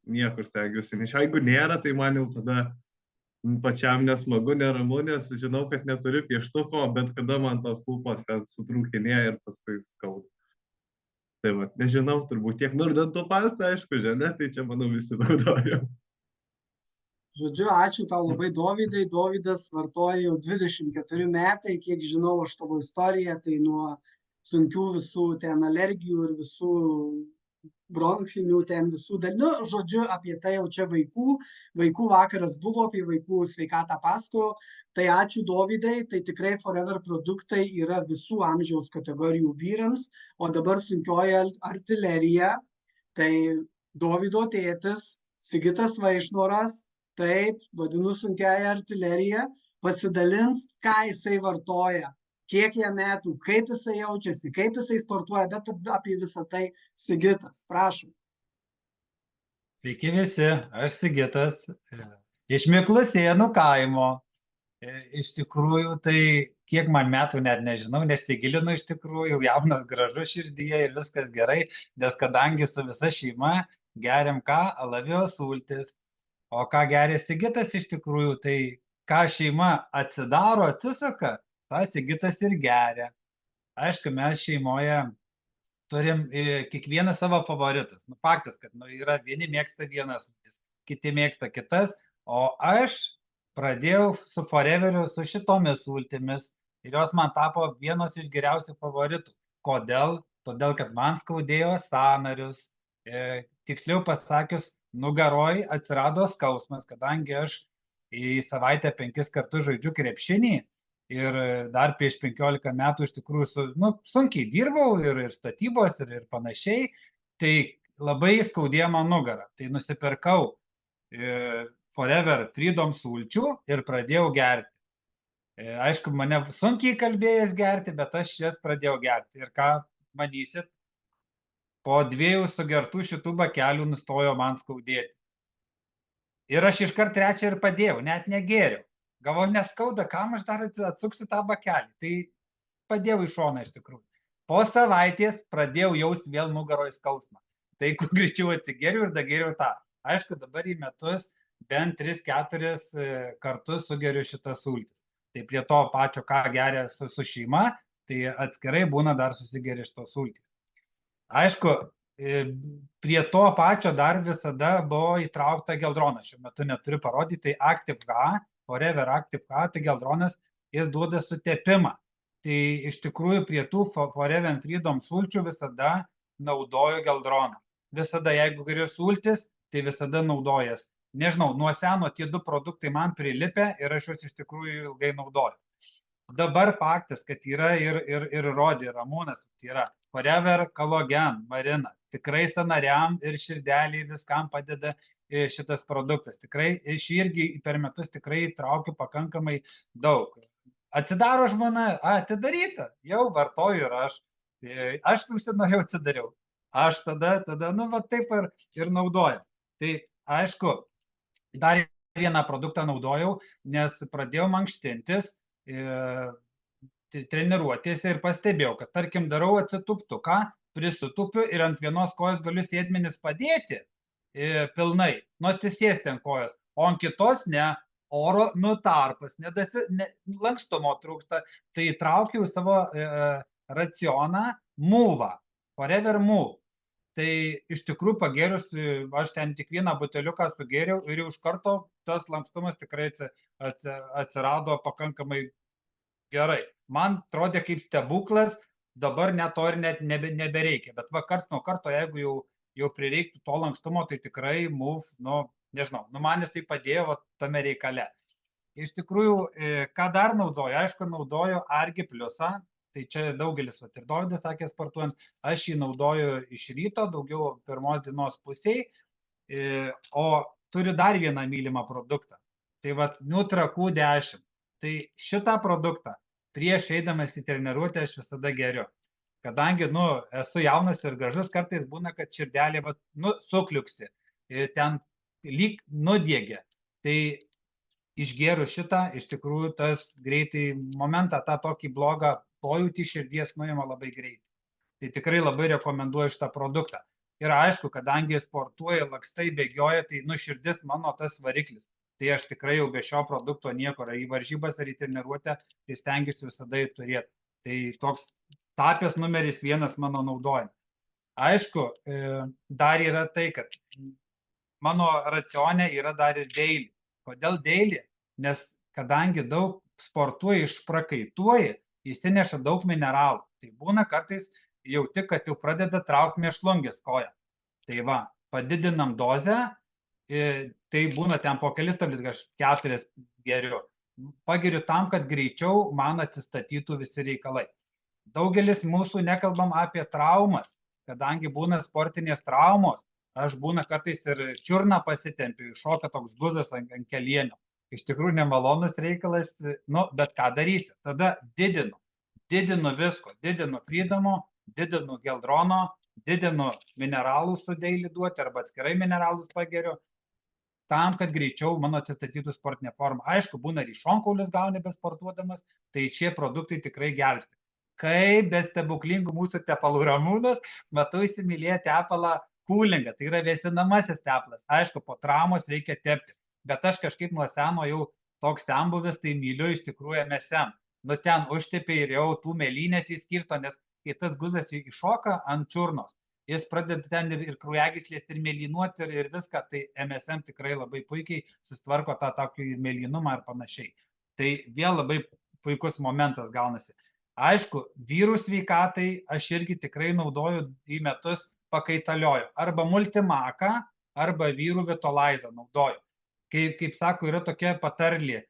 C: niekur stengiuosi. Nes jeigu nėra, tai man jau tada pačiam nesmagu, neramu, nes žinau, kad neturiu pieštuko, bet kada man tos lūpos ten sutrūkinėja ir paskui skauda. Tai va, nežinau, turbūt tiek. Nu ir dantų pastą, aišku, žemė, tai čia, manau, visi naudoja.
A: Žodžiu, ačiū tau labai, Dovydai. Dovydas vartoja jau 24 metai, kiek žinau aš tavo istoriją, tai nuo sunkių visų ten alergijų ir visų bronchinių ten visų dalykų. Nu, žodžiu, apie tai jau čia vaikų vakaras buvo, apie vaikų sveikatą pasakojo. Tai ačiū, Dovydai, tai tikrai Forever produktai yra visų amžiaus kategorijų vyrams, o dabar sunkioji artilerija, tai Dovydo tėtis, Sigitas Vaišnoras, taip, vadinu sunkiąją artileriją, pasidalins, ką jisai vartoja, kiek jam metų, kaip jisai jaučiasi, kaip jisai sportuoja, bet apie visą tai Sigitas, prašom.
D: Sveiki visi, aš Sigitas, iš Miklusėnų kaimo. Iš tikrųjų, tai kiek man metų net nežinau, nesigilinu iš tikrųjų, jaunas, gražus širdyje ir viskas gerai, nes kadangi su visa šeima geriam ką, alavijos sultis, o ką geria Sigitas iš tikrųjų, tai ką šeima atsidaro, atsisuka, tą Sigitas ir geria. Aišku, mes šeimoje turim kiekvieną savo favoritus. Nu, faktas, kad yra vieni mėgsta vienas, kiti mėgsta kitas, o aš pradėjau su Foreveriu, su šitomis sultimis ir jos man tapo vienos iš geriausių favoritų. Kodėl? Todėl, kad man skaudėjo sąnarius, tiksliau pasakius, nugaroj atsirado skausmas, kadangi aš į savaitę 5 kartus žaidžiu krepšinį ir dar prieš 15 metų iš tikrųjų sunkiai dirbau ir statybos ir panašiai, tai labai skaudėjo man nugarą. Tai nusipirkau Forever Freedom sulčių ir pradėjau gerti. Aišku, mane sunkiai kalbėjęs gerti, bet aš jas pradėjau gerti. Ir ką manysit? Po 2 sugertų šitų bakelių nustojo man skaudėti. Ir aš iškart 3 ir padėjau, net negėriau. Galvoju, neskauda, kam aš dar atsuksiu tą bakelį. Tai padėjau į šoną iš tikrųjų. Po savaitės pradėjau jausti vėl nugaroj skausmą. Tai kuo greičiau atsigėriau ir dagėriau tą. Aišku, dabar į metus bent 3-4 kartus sugeriu šitas sultis. Tai prie to pačio, ką geria su šeima, tai atskirai būna dar susigeri šitos sultis. Aišku, prie to pačio dar visada buvo įtraukta geldronas. Šiuo metu neturiu parodyti, tai Active H, Forever Active H, tai geldronas, jis duoda sutepimą. Tai iš tikrųjų prie tų Forever Freedom sulčių visada naudoju geldroną. Visada, jeigu geriu sultis, tai visada naudojas. Nežinau, nuo seno tie 2 produktai man prilipę ir aš juos iš tikrųjų ilgai naudoju. Dabar faktas, kad yra ir Rodi, ir Ramūnas, tai yra Forever Collagen Marina. Tikrai sąnariam ir širdeliai viskam padeda šitas produktas. Tikrai iš irgi per metus tikrai traukiu pakankamai daug. Atsidaro žmona, atidaryta, jau vartoju ir aš. Aš užsinorėjau atsidariau. Aš tada, va taip ir naudoju. Tai aišku, dar vieną produktą naudojau, nes pradėjau mankštintis treniruotėse ir pastebėjau, kad tarkim darau atsituptuką, prisitupiu ir ant vienos kojos galiu sėdmenis padėti pilnai, atsisėsti ant kojos, o ant kitos ne, oro tarpas, lankstumo trūksta, tai įtraukiau savo racioną Move, Forever Move. Tai iš tikrųjų pagėrius, aš ten tik vieną buteliuką sugėriau ir jau iš karto tas lankstumas tikrai atsirado pakankamai gerai. Man atrodė kaip stebuklas, dabar net to ir net nebereikia. Bet karts nuo karto, jeigu jau prireiktų to lankstumo, tai tikrai Move, nežinau, man jisai padėjo tame reikale. Iš tikrųjų, ką dar naudoju? Aišku, naudoju Argi Pliusą. Tai čia daugelis, ir Dovydas sakė sportuojant, aš jį naudoju iš ryto, daugiau pirmos dienos pusėj, o turiu dar vieną mylimą produktą. Tai Nutra Q10. Tai šitą produktą prieš eidamas į treniruotę aš visada geriu. Kadangi, esu jaunas ir gražus, kartais būna, kad širdelė, sukliuksi, ten lyg nudiegia. Tai išgėrus šitą, iš tikrųjų tas greitai momentą, tą tokį blogą pojūtį širdies nuima labai greitai. Tai tikrai labai rekomenduoju šitą produktą. Ir aišku, kadangi sportuoja, lakstai, bėgioja, tai širdis mano tas variklis. Tai aš tikrai jau be šio produkto niekur, ar į varžybas, ar į treniruotę, tai stengiuosi visada jį turėti. Tai toks tapęs numeris 1 mano naudojime. Aišku, dar yra tai, kad mano racione yra dar ir daily. Kodėl daily? Nes kadangi daug sportuoji, išprakaituoji, įsineša daug mineralų. Tai būna kartais jauti, kad jau pradeda traukti mėšlungis koją. Tai va, padidinam dozę, tai būna ten po kelis tabletės, aš 4 geriu. Pageriu tam, kad greičiau man atsistatytų visi reikalai. Daugelis mūsų nekalbam apie traumas, kadangi būna sportinės traumos, aš būna kartais ir čiurną pasitempiu, iššoka toks guzas ant kelienio. Iš tikrųjų nemalonus reikalas, bet ką darysi? Tada didinu visko, didinu Freedomo, didinu Geldrono, didinu mineralus su daily duoti arba atskirai mineralus pageriu, tam, kad greičiau mano atsistatytų sportinė forma. Aišku, būna ir šonkaulius gauni besportuodamas, tai šie produktai tikrai gelbsti. Kaip be stebuklingų mūsų tepalų Ramūnas, matau įsimylėję tepalą Coolingą, tai yra vėsinamasis tepalas. Aišku, po traumos reikia tepti, bet aš kažkaip nuo seno jau toks senbuvis, tai myliu iš tikrųjų MSM. Ten užtepi ir jau tų mėlynės įskirsto, nes kai tas guzas iššoka ant čiurnos, jis pradeda ten ir kraujagyslės, ir mėlynuoti, ir viską, tai MSM tikrai labai puikiai sustvarko tą tokį mėlynumą ir panašiai. Tai vėl labai puikus momentas gaunasi. Aišku, vyrų sveikatai aš irgi tikrai naudoju į metus pakaitalioju. Arba multimaką, arba vyrų vitolizą naudoju. Kaip sako, yra tokia patarlė,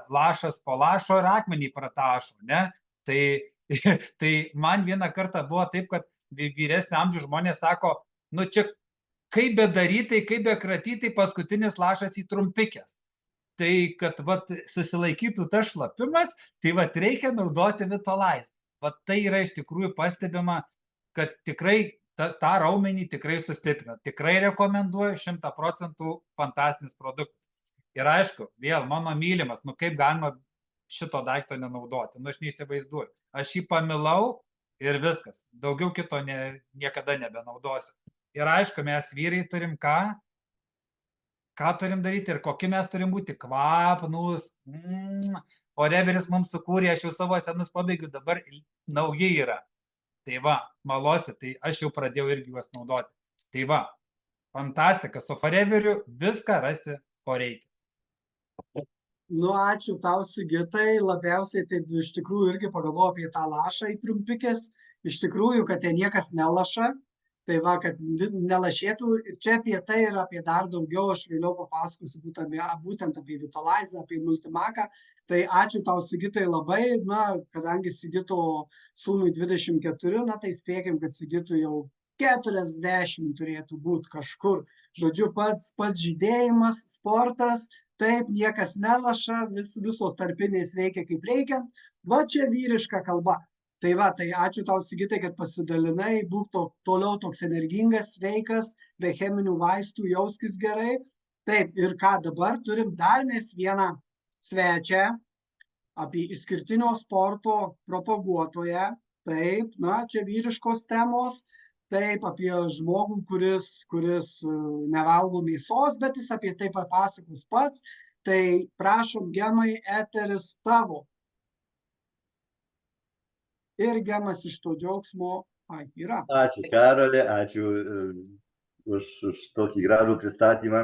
D: lašas po lašo ir akmenį pratašo, ne? Tai man vieną kartą buvo taip, kad vyresnio amžiaus žmonės sako, čia kaip bedarytai, kaip bekratytai, paskutinis lašas į trumpikės. Tai kad susilaikytų tas šlapimas, tai reikia naudoti vitolizą. Tai yra iš tikrųjų pastebima, kad tikrai tą raumenį tikrai sustiprina. Tikrai rekomenduoju, 100% fantastinis produktas. Ir aišku, vėl mano mylimas, kaip galima šito daikto nenaudoti. Aš neįsivaizduoju. Aš jį pamilau ir viskas. Daugiau kito niekada nebenaudosiu. Ir aišku, mes vyrai turim ką turim daryti ir kokie mes turim būti kvapnus. Foreveris mums sukūrė, aš jau savo senus pabaigiu, dabar nauji yra. Tai malosi, tai aš jau pradėjau irgi juos naudoti. Tai fantastika, su Foreveriu viską rasti, ko reikia.
A: Ačiū tau, Sigitai, labiausiai tai iš tikrųjų irgi pagalvoju apie tą lašą į trumpikės. Iš tikrųjų, kad ten niekas nelaša. Tai kad nelašėtų, ir čia apie tai ir apie dar daugiau, aš vėliau papasakosiu būtent apie vitolizą, apie multimaką. Tai ačiū tau, Sigitai, labai, kadangi Sigito sūnui 24, tai spėkim, kad Sigitui jau 40 turėtų būti kažkur. Žodžiu, pats žydėjimas, sportas, taip, niekas nelaša, visos tarpinės veikia kaip reikiant. Čia vyriška kalba. Tai ačiū tau, Sigitai, kad pasidalinai, būk toliau toks energingas, sveikas, be cheminių vaistų, jauskis gerai. Taip, ir ką dabar turim dar mes vieną svečią apie išskirtinio sporto propaguotoją. Taip, čia vyriškos temos. Taip, apie žmogų, kuris nevalgo mėsos, bet jis apie tai papasakos pats. Tai prašom, Gemai, eteris tavo. Ir Gemas iš to džiaugsmo yra.
E: Ačiū, Karoli, ačiū už tokį gražų pristatymą.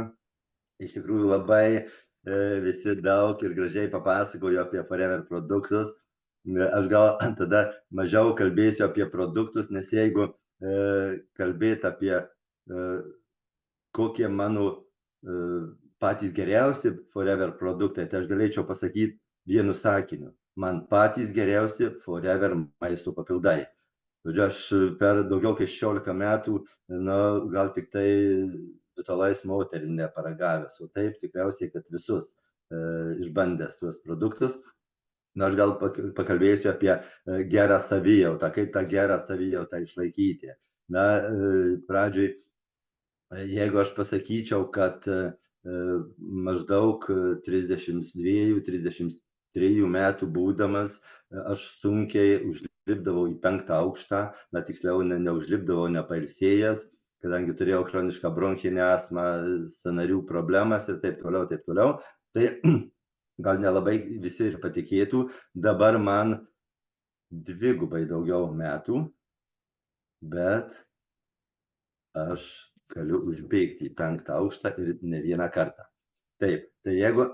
E: Iš tikrųjų labai visi daug ir gražiai papasakojo apie Forever produktus. Aš gal tada mažiau kalbėsiu apie produktus, nes jeigu kalbėti apie kokie mano patys geriausi Forever produktai, tai aš galėčiau pasakyti vienu sakiniu. Man patys geriausi Forever maisto papildai. Žodžiu, aš per daugiau kaip 16 metų, gal tik tai Vitolais moterį neparagavęs, o taip tikriausiai, kad visus išbandęs tuos produktus. Aš gal pakalbėsiu apie gerą savijautą, kaip tą gerą savijautą išlaikyti. Pradžioj, jeigu aš pasakyčiau, kad maždaug 32-33 metų būdamas, aš sunkiai užlipdavau į 5. aukštą, tiksliau neužlipdavau nepailsėjęs, kadangi turėjau chronišką bronchinę astmą, sąnarių problemas ir taip toliau, taip toliau. Tai gal nelabai visi ir patikėtų, dabar man 2 daugiau metų, bet aš galiu užbėgti į 5. aukštą ir ne vieną kartą. Taip, tai jeigu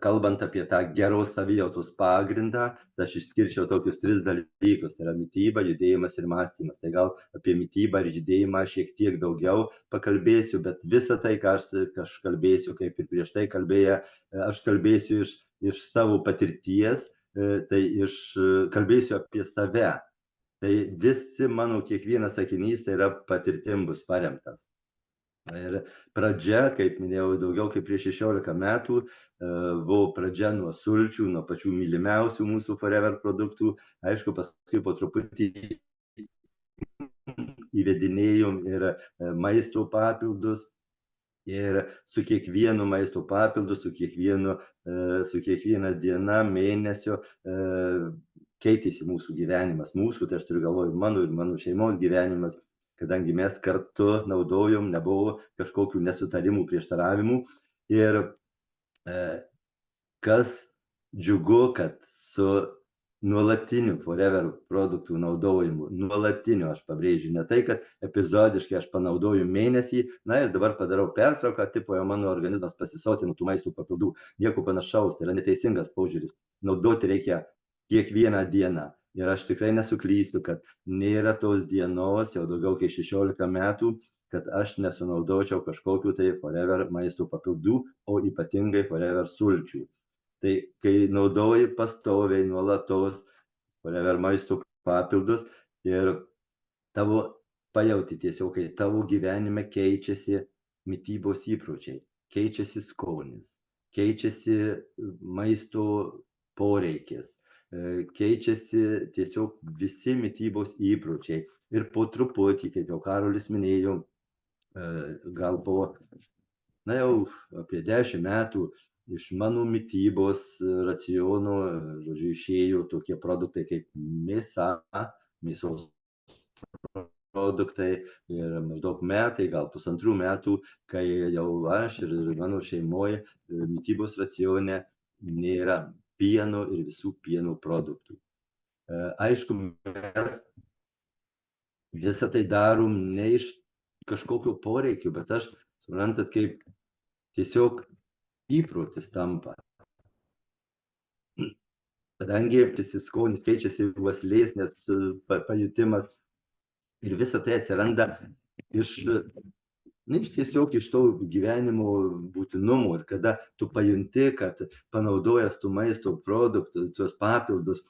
E: kalbant apie tą geros savijautos pagrindą, tai aš išskirčiau tokius 3 dalykus, tai yra mityba, judėjimas ir mąstymas. Tai gal apie mitybą ir judėjimą šiek tiek daugiau pakalbėsiu, bet visą tai, ką aš kalbėsiu, kaip ir prieš tai kalbėję, aš kalbėsiu iš savo patirties, tai kalbėsiu apie save. Tai visi mano kiekvienas sakinys tai yra patirtim bus paremtas. Ir pradžia, kaip minėjau, daugiau kaip prieš 16 metų, buvo pradžia nuo sulčių, nuo pačių mylimiausių mūsų Forever produktų. Aišku, paskui po truputį įvedinėjom ir maisto papildus. Ir su kiekvienu maisto papildu, su kiekviena diena, mėnesio keitėsi mūsų gyvenimas. Mūsų, tai aš turiu galvoj, mano ir mano šeimos gyvenimas, kadangi mes kartu naudojom, nebuvo kažkokių nesutarimų, prieštaravimų. Ir kas džiugu, kad su nuolatiniu Forever produktų naudojimu, nuolatiniu, aš pabrėžiu, ne tai, kad epizodiškai aš panaudoju mėnesį, na ir dabar padarau pertrauką, tipo jau mano organizmas pasisotino tų maisto papildų, nieko panašaus, tai yra neteisingas požiūris. Naudoti reikia kiekvieną dieną. Ir aš tikrai nesuklysiu, kad nėra tos dienos, jau daugiau kaip 16 metų, kad aš nesunaudočiau kažkokių tai Forever maisto papildų, o ypatingai Forever sulčių. Tai kai naudoji pastoviai, nuolatos Forever maisto papildus ir tavo pajauti tiesiog, kai tavo gyvenime keičiasi mitybos įpročiai, keičiasi skonis, keičiasi maisto poreikis, keičiasi tiesiog visi mitybos įpročiai. Ir po truputį, kaip jau Karolis minėjo, gal po, jau apie 10 metų iš mano mitybos raciono, žodžiu, išėjo tokie produktai kaip mėsa, mėsos produktai ir maždaug metai, gal 1,5 metų, kai jau aš ir mano šeimoje mitybos racione nėra pieno ir visų pieno produktų. Aišku, mes visą tai darom ne iš kažkokio poreikio, bet aš, suprantat, kaip tiesiog įprotis tampa. Kadangi skonis keičiasi, uoslės net pajutimas ir visa tai atsiranda tiesiog iš to gyvenimo būtinumo. Ir kada tu pajunti, kad panaudojęs tų maisto produktų, tuos papildus,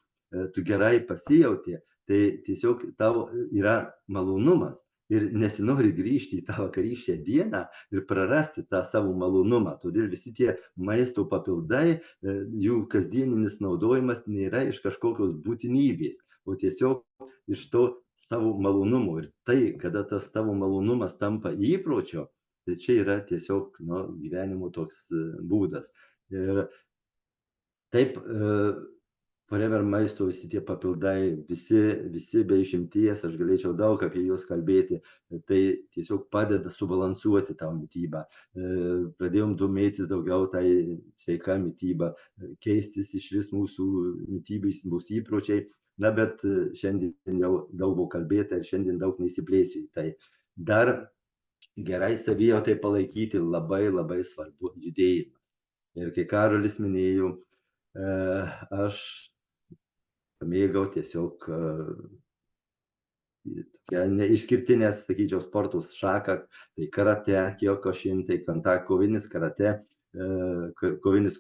E: tu gerai pasijauti, tai tiesiog tau yra malonumas. Ir nesinori grįžti į tą vakarykštę dieną ir prarasti tą savo malonumą. Todėl visi tie maisto papildai, jų kasdieninis naudojimas nėra iš kažkokios būtinybės, o tiesiog iš to savo malonumo. Ir tai, kada tas tavo malonumas tampa įpročio, tai čia yra tiesiog gyvenimo toks būdas. Ir taip, Forever maisto visi tie papildai, visi be išimties, aš galėčiau daug apie juos kalbėti, tai tiesiog padeda subalansuoti tą mitybą. Pradėjom domėtis daugiau tai sveika mityba, keistis iš vis mūsų mitybės įpročiai, bet šiandien jau daug buvo kalbėta ir šiandien daug neįsiplėsiu į tai. Dar gerai savijautai palaikyti labai labai svarbu judėjimas. Ir kai Karolis minėjo, aš pamėgau tiesiog išskirtinę, sakyčiau, sportos šaką, tai karate, kyokushin, tai kovinis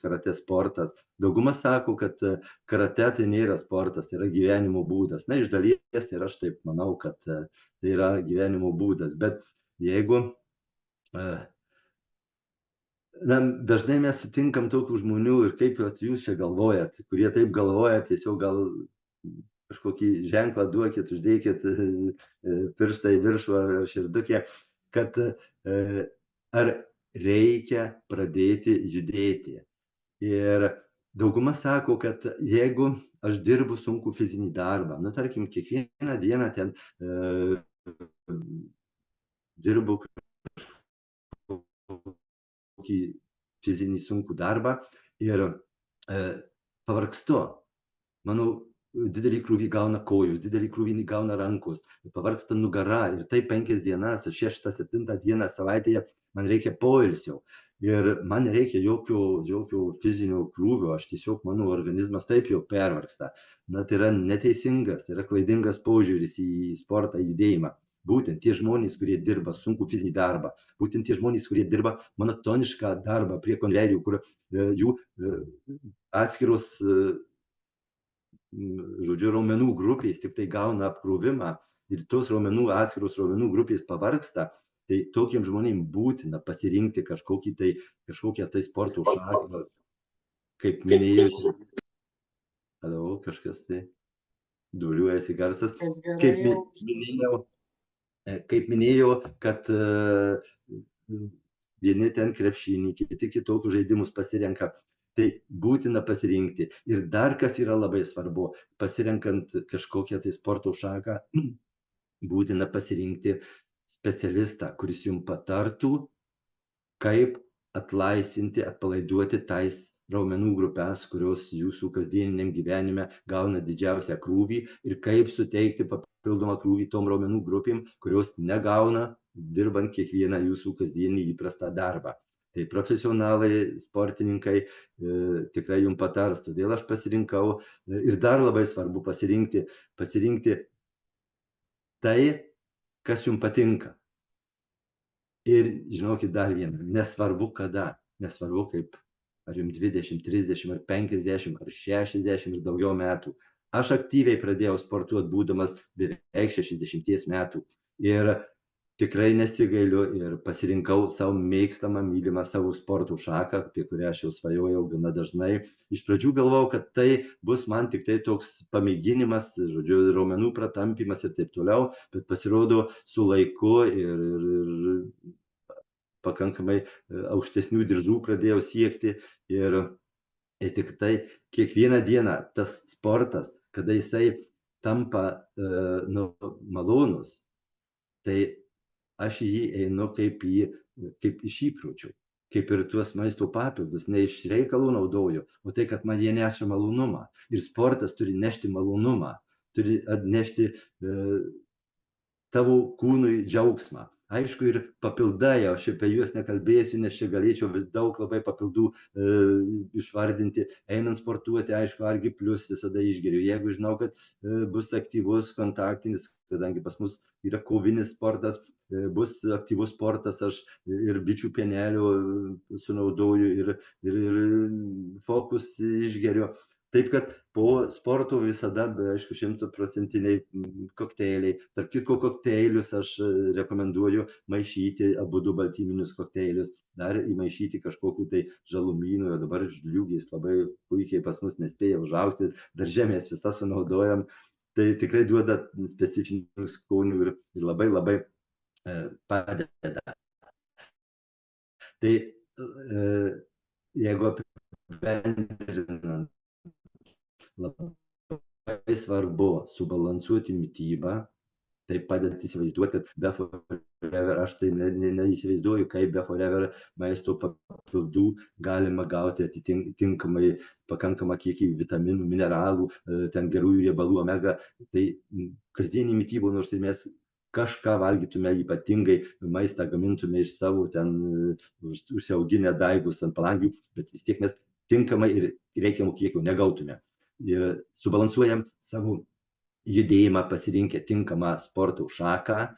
E: karate sportas. Dauguma sako, kad karate tai nėra sportas, tai yra gyvenimo būdas. Na, iš dalies ir aš taip manau, kad tai yra gyvenimo būdas, bet jeigu dažnai mes sutinkam tokių žmonių ir kaip jūs čia galvojat, kurie taip galvoja, tiesiog gal kažkokį ženklą duokit, uždėkit pirštą į viršų ar širdukė, kad ar reikia pradėti judėti. Ir dauguma sako, kad jeigu aš dirbu sunku fizinį darbą, nu tarkim, kiekvieną dieną ten dirbu kažkokį fizinį sunkų darbą ir pavargstu. Manau, didelį krūvį gauna kojos, didelį krūvį gauna rankos, pavargsta nugara ir tai 5 dienas, 6-7 dieną savaitėje man reikia poilsio. Ir man nereikia jokio fizinio krūvio, aš tiesiog, mano organizmas taip jau pervargsta. Na, tai yra neteisingas, tai yra klaidingas požiūris į sportą, judėjimą. Būtent tie žmonės, kurie dirba sunku fizinį darbą, būtent tie žmonės, kurie dirba monotonišką darbą prie konvejerių, kur jų atskiros, žodžiu, raumenų grupės tik tai gauna apkrovimą ir tos atskiros raumenų grupės pavargsta, tai tokiem žmonėm būtina pasirinkti kažkokią tai sporto šaką, kaip minėjau, kažkas tai dubliuojasi garsas, kaip minėjau, kad vieni ten krepšinį, kiti kitokius žaidimus pasirenka, tai būtina pasirinkti. Ir dar kas yra labai svarbu, pasirenkant kažkokią tai sporto šaką, būtina pasirinkti specialistą, kuris jums patartų, kaip atlaisvinti, atpalaiduoti tais raumenų grupes, kurios jūsų kasdieniniam gyvenime gauna didžiausią krūvį ir kaip suteikti papildomą krūvį tom raumenų grupėm, kurios negauna, dirbant kiekvieną jūsų kasdienį įprastą darbą. Tai profesionalai, sportininkai tikrai jums patars, todėl aš pasirinkau ir dar labai svarbu pasirinkti tai, kas jums patinka. Ir žinokit dar vieną, nesvarbu kada, nesvarbu kaip, ar jums 20, 30, ar 50, ar 60 ir daugiau metų. Aš aktyviai pradėjau sportuoti būdamas beveik 60 metų ir tikrai nesigailiu ir pasirinkau savo mėgstamą, mylimą savo sporto šaką, apie kurią aš jau svajojau gana dažnai. Iš pradžių galvojau, kad tai bus man tik tai toks pamėginimas, žodžiu, raumenų pratampymas ir taip toliau, bet pasirodo su laiku ir pakankamai aukštesnių diržų pradėjau siekti ir tik tai kiekvieną dieną tas sportas, kada jisai tampa malonus, tai aš jį einu kaip iš įpročio, kaip ir tuos maisto papildus, ne iš reikalų naudoju, o tai, kad man jie neša malonumą. Ir sportas turi nešti malonumą, turi atnešti tavo kūnui džiaugsmą. Aišku, ir papildai, aš apie juos nekalbėsiu, nes čia galėčiau daug labai papildų išvardinti. Einant sportuoti, aišku, argi plus visada išgeriu. Jeigu žinau, kad bus aktyvus kontaktinis, kadangi pas mus yra kovinis sportas, bus aktyvus sportas, aš ir bičių pienelių sunaudoju ir fokus išgeriu. Taip, kad po sporto visada, aišku, 100% kokteiliai. Tarp kitko, kokteilius aš rekomenduoju maišyti abu du baltyminius kokteilius, dar įmaišyti kažkokiu tai žalumynų, dabar žliūgės labai puikiai pas mus nespėja užaugti, darže mes visą sunaudojam, tai tikrai duoda specifinių skonių ir labai labai padeda. Tai jeigu apibendrinant, labai svarbu subalansuoti mitybą, tai padeda įsivaizduoti, kad be Forever, aš tai neįsivaizduoju, kaip be Forever maisto papildų galima gauti atitinkamai pakankamą kiekį vitaminų, mineralų, ten gerųjų riebalų, omega. Tai kasdienį mitybą, nors ir mes kažką valgytume, ypatingai maistą gamintume iš savo ten užsiauginę daigus ant palangių, bet vis tiek mes tinkamai ir reikiamų kiekių negautume. Ir subalansuojam savo judėjimą pasirinkę tinkamą sporto šaką,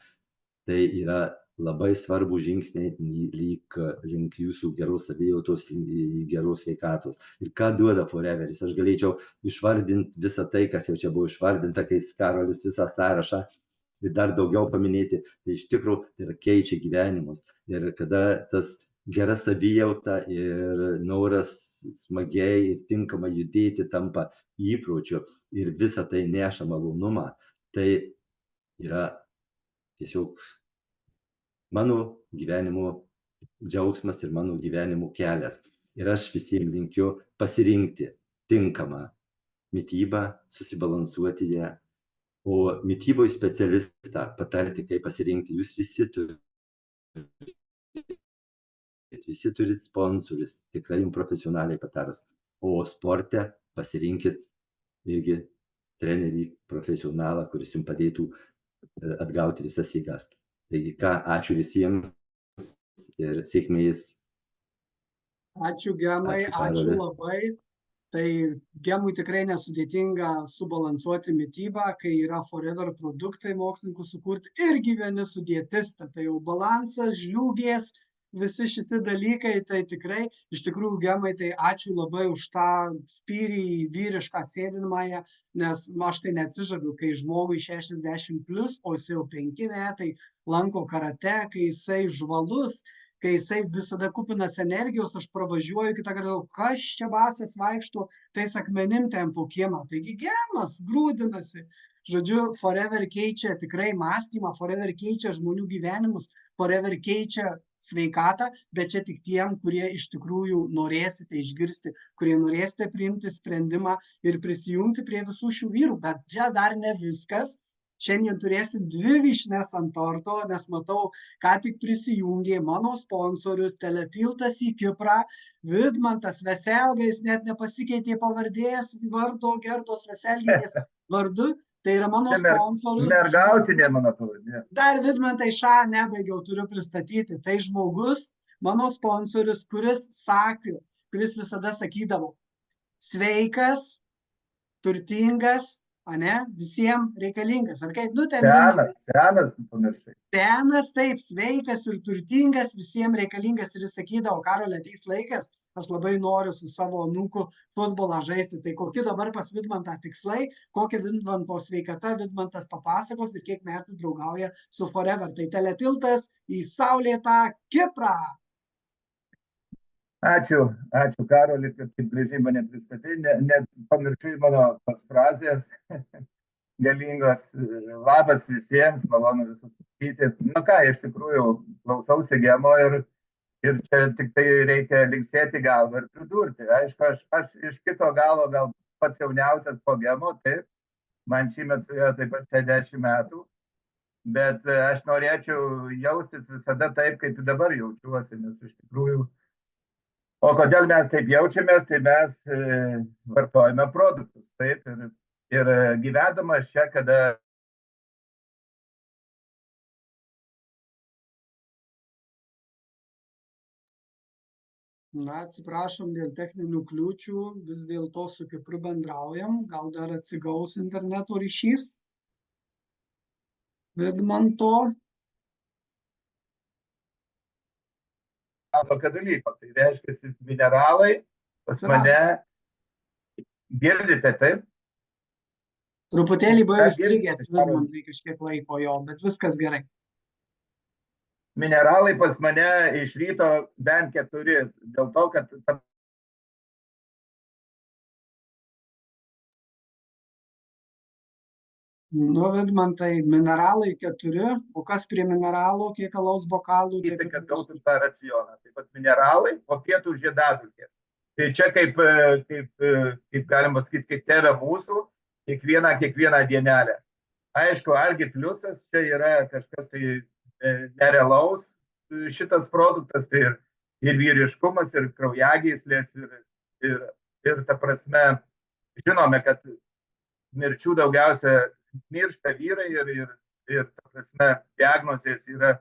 E: tai yra labai svarbu žingsniai link jūsų geros savijautos, geros sveikatos. Ir ką duoda Foreveris? Aš galėčiau išvardinti visą tai, kas jau čia buvo išvardinta, kai Karolis visą sąrašą ir dar daugiau paminėti, tai iš tikrųjų tai keičia gyvenimus. Ir kada tas gera savijauta ir noras smagiai ir tinkamai judėti tampa įpročiu ir visa tai neša malonumą, tai yra tiesiog mano gyvenimo džiaugsmas ir mano gyvenimo kelias. Ir aš visiems linkiu pasirinkti tinkamą mitybą, susibalansuoti ją. O mitybos specialistą patarti, kaip pasirinkti, jūs visi turit sponsorius, tikrai jums profesionaliai patars. O sporte pasirinkit irgi trenerį profesionalą, kuris jums padėtų atgauti visas jėgas. Taigi ką, ačiū visiems ir sėkmės.
A: Ačiū Gemai,
E: Ačiū,
A: ačiū
E: Karoli.
A: labai. Tai Gemui tikrai nesudėtinga subalansuoti mitybą, kai yra Forever produktai mokslininkų sukurti ir gyveni su dietiste. Tai jau balansas, žliūgės, visi šitie dalykai, tai tikrai, iš tikrųjų, Gemai, tai ačiū labai už tą spyrį į vyrišką sėdinamąją, nes aš tai neatsižaviu, kai žmogui 60+, o jis jau 5 metai lanko karate, kai jisai žvalus, kai jisai visada kupinas energijos, aš pravažiuoju kitą kartą, kas čia basas vaikšto, tais akmenim ten po kiemą. Taigi Gemas grūdinasi. Žodžiu, Forever keičia tikrai mąstymą, Forever keičia žmonių gyvenimus, Forever keičia sveikatą, bet čia tik tiem, kurie iš tikrųjų norėsite išgirsti, kurie norėsite priimti sprendimą ir prisijungti prie visų šių vyrų. Bet čia dar ne viskas. Šiandien turėsim 2 vyšnes ant torto, nes matau, ką tik prisijungė mano sponsorius, Teletiltas į Kiprą, Vidmantas Veselgais, net nepasikeitė pavardės, vardo Gerdos Veselgės vardu, tai yra mano sponsorius.
F: Mergautinė mano pavardė.
A: Dar Vidmantai nebaigiau, turiu pristatyti. Tai žmogus, mano sponsorius, kuris visada sakydavo, sveikas, turtingas, ane, visiems reikalingas. Ar kaip,
F: Senas, pamiršai.
A: Senas, taip, sveikas ir turtingas, visiems reikalingas. Ir jis sakydavo, Karoli, ateis laikas, aš labai noriu su savo anūku futbolą žaisti. Tai kokie dabar pas Vidmantą tikslai, kokia Vidmanto sveikata, Vidmantas papasakos ir kiek metų draugauja su Forever. Tai Teletiltas į saulėtą Kiprą.
F: Ačiū Karoli, kad taip gražiai mane pristatei. Pamiršai mano tos frazės galingos. Labas visiems, malonu visus matyti. Nu ką, iš tikrųjų, klausausi Gemo ir čia tik tai reikia linksėti galvą ir pridurti. Aišku, aš iš kito galo gal pats jauniausias po Gemo, taip, man šįmet suėjo taip pat 60 metų, bet aš norėčiau jaustis visada taip, kaip dabar jaučiuosi, nes iš tikrųjų. O kodėl mes taip jaučiamės, tai mes vartojame produktus, taip, ir gyvedamas čia, kada
A: Na, atsiprašom dėl techninių kliūčių, vis dėlto su Kipru bendraujam, gal dar atsigaus interneto ryšys. Vidmanto.
F: tokio dalyko. Tai reiškia, mineralai pas mane girdite, taip?
A: Truputėlį buvo įstrigęs Vidmantai kažkiek laiko jo, bet viskas gerai.
F: Mineralai pas mane iš ryto bent 4, dėl to, kad
A: Nu, Vidmantai, mineralai 4, o kas prie mineralų, kiek alaus bokalų?
F: kad gautum tą racioną. Taip pat mineralai, o pietų žiedadulkės. Tai čia kaip galima pasakyti, kaip tėvė mūsų, kiekvieną dienelę. Aišku, argi pliusas čia yra kažkas tai nerealaus šitas produktas, tai ir vyriškumas, ir kraujagyslės, ir ta prasme, žinome, kad mirčių daugiausia miršta vyrai ir ta prasme, diagnozės yra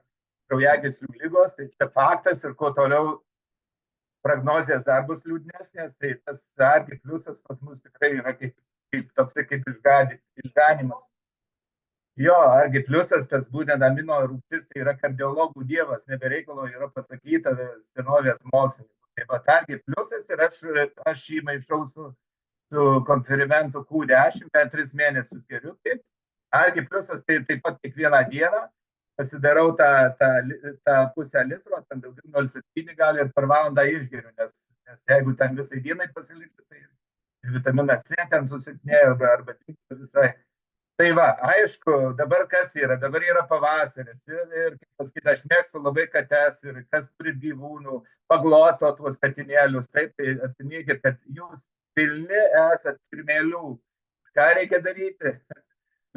F: kraujagyslių ligos, tai čia faktas ir kuo toliau prognozės dar bus liūdnesnės, tai tas argi pliusas pas mus tikrai yra kaip išganimas. Jo, argi pliusas, tas būtent amino rūgštis, tai yra kardiologų dievas, nebereikalo yra pasakyta senovės mokslininkų. Tai va, argi pliusas ir aš jį maišau su konferimentu Q10, per 3 mėnesius geriu. Argi pliusas, tai taip pat kiekvieną dieną pasidarau tą pusę litro, ten daugiau 0,7 gali ir per valandą išgeriu, nes jeigu ten visai dienai pasiliksi, tai vitaminas C ten susilpnėjo arba visai. Tai va, aišku, dabar kas yra? Dabar yra pavasaris ir kaip pasakyti, aš mėgstu labai kates ir kas turi gyvūnų, paglosto tuos katinėlius, taip, tai atsimėkit, kad jūs pilni esat kirmėlių. Ką reikia daryti?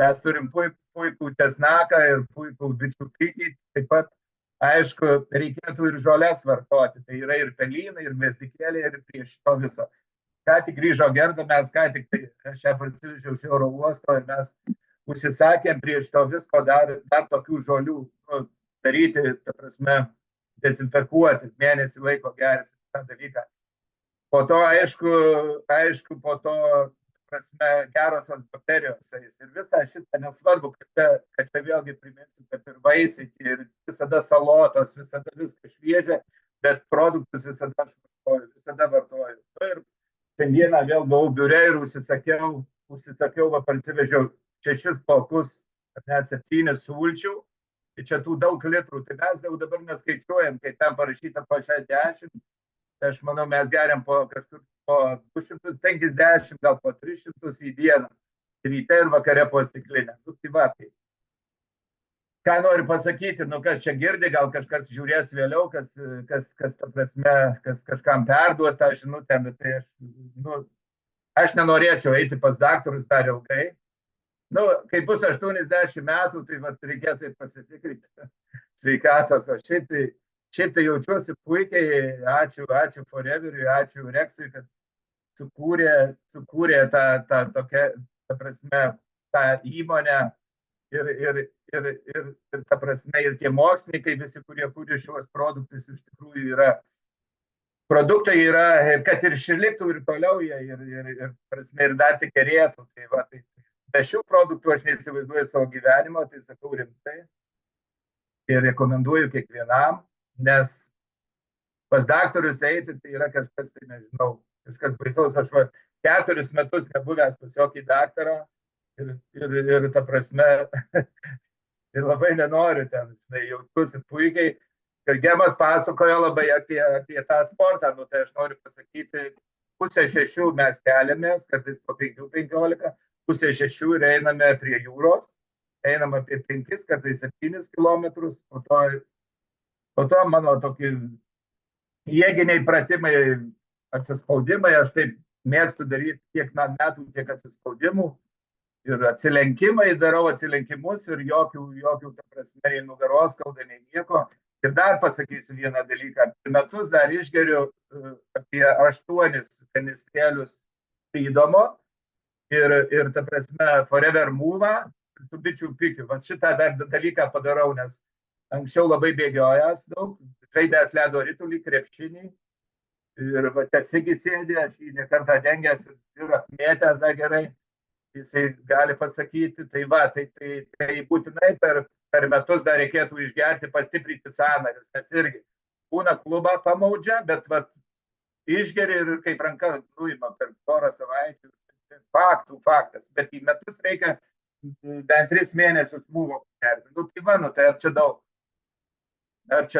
F: Mes turim puikų česnaką ir puikų bičių pikį, taip pat, aišku, reikėtų ir žolės vartoti, tai yra ir pelynai, ir gvazdikėliai, ir prie šito viso. Ką tik grįžo Gerda, mes ką tik, tai aš ją parsivežiau iš oro uosto ir mes užsisakėm prie šito visko dar tokių žolių, daryti, ta prasme, dezinfekuoti, mėnesį laiko gersi tą dalyką. Po to, aišku, po to, ta prasme, gerosios bakterijos eis. Ir visą šitą nesvarbu, kad čia vėlgi priminsiu, kad ir vaisiai, ir visada salotos, visada viskas šviežia, bet produktus visada vartoju. Ir šiandieną vėl buvau biure ir užsisakiau, parsivežiau 6 pokus, net 7 sulčių, tai čia tų daug litrų, tai mes jau dabar neskaičiuojam, kai ten parašyta po 60, tai aš manau, mes geriam po 250, gal po 300 į dieną, ryte ir vakare po stiklinę. Tai va, tai. Ką noriu pasakyti, kas čia girdi, gal kažkas žiūrės vėliau, kas ta prasme, kas kažkam perduos tą žinutę, bet tai aš nenorėčiau eiti pas daktarus dar ilgai. Kai bus 80 metų, tai reikės eiti pasitikrinti sveikatos, o šiaip tai jaučiuosi puikiai, ačiū Foreveriui, ačiū Reksui, kad sukūrė tą tokią, ta prasme, tą įmonę. Ir ta prasme, ir tie mokslininkai visi, kurie kūrė šios produktus, iš tikrųjų produktai yra, kad ir išliktų ir toliau jie, ir dar tik gerėtų. Tai va, tai be šių produktų aš neįsivaizduoju savo gyvenimo, tai sakau rimtai. Ir rekomenduoju kiekvienam, nes pas daktarus eiti, tai yra kažkas, tai nežinau, kažkas baisaus. Aš 4 metus nebuvęs pas jokį daktarą. Ir ta prasme, ir labai nenoriu ten, jaučiuosi puikiai. Ir Gemas pasakojo labai apie tą sportą, tai aš noriu pasakyti, 5:30 mes keliamės, kartais po 5:15, 5:30 ir einame prie jūros, einam apie 5, kartais 7 kilometrus, po to mano tokie jėginiai pratimai, atsispaudimai, aš taip mėgstu daryti tiek metų, tiek atsispaudimų. Ir atsilenkimai, darau atsilenkimus ir jokių ta prasme, nei nugaros skauda, nei nieko. Ir dar pasakysiu vieną dalyką. Per metus dar išgeriu apie 8 kanistrėlius Freedomo ir ta prasme, Forever Mūlą su bičių pikiu. Va šitą dar dalyką padarau, nes anksčiau labai bėgiojęs daug, žaidęs ledo ritulį, krepšinį. Ir va tiesiog sėdė, aš jį nekartą dengęs ir apmėtęs dar gerai. Jisai gali pasakyti, tai va, tai būtinai per metus dar reikėtų išgerti, pastiprinti sąnarius, nes irgi būna klubą pamaudžia, bet va, išgeri ir kaip ranka nuima per porą savaičių. Faktas, bet į metus reikia bent 3 mėnesius buvo gerti. Tai va, tai ar čia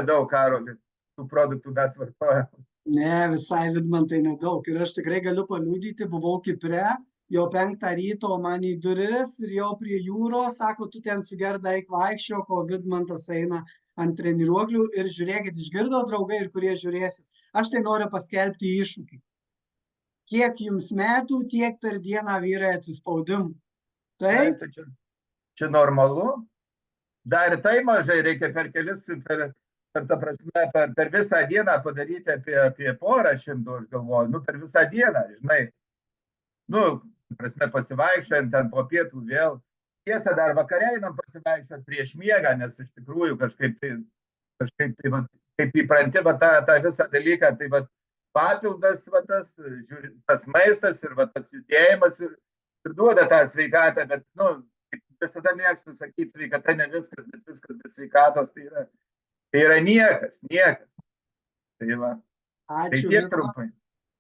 F: daug, Karoli, tų produktų mes vartojame?
A: Ne, visai Vidmantai nedaug. Ir aš tikrai galiu paliudyti, buvau Kipre, jau 5 ryto man į duris ir jau prie jūros, sako, tu ten su Gerda eik vaikščiok, o Vidmantas eina ant treniruoklių ir žiūrėkit, išgirdo draugai ir kurie žiūrėsit. Aš tai noriu paskelbti iššūkį. Kiek jums metų, tiek per dieną vyrai atsispaudimų. Taip?
F: Čia normalu. Dar tai mažai reikia per kelis, ta prasme, per visą dieną padaryti apie 100, aš galvoju, per visą dieną, žinai. Prasme, pasivaikščiojant ten po pietų vėl. Tiesa, dar vakare einam pasivaikščioti prieš miegą, nes iš tikrųjų kažkaip tai kaip įpranti tą visą dalyką, tai papildas tas maistas ir tas judėjimas ir duoda tą sveikatą, bet visada mėgstu sakyti, sveikata ne viskas, bet viskas be sveikatos, tai yra niekas. Tai va, tai tiek trumpai.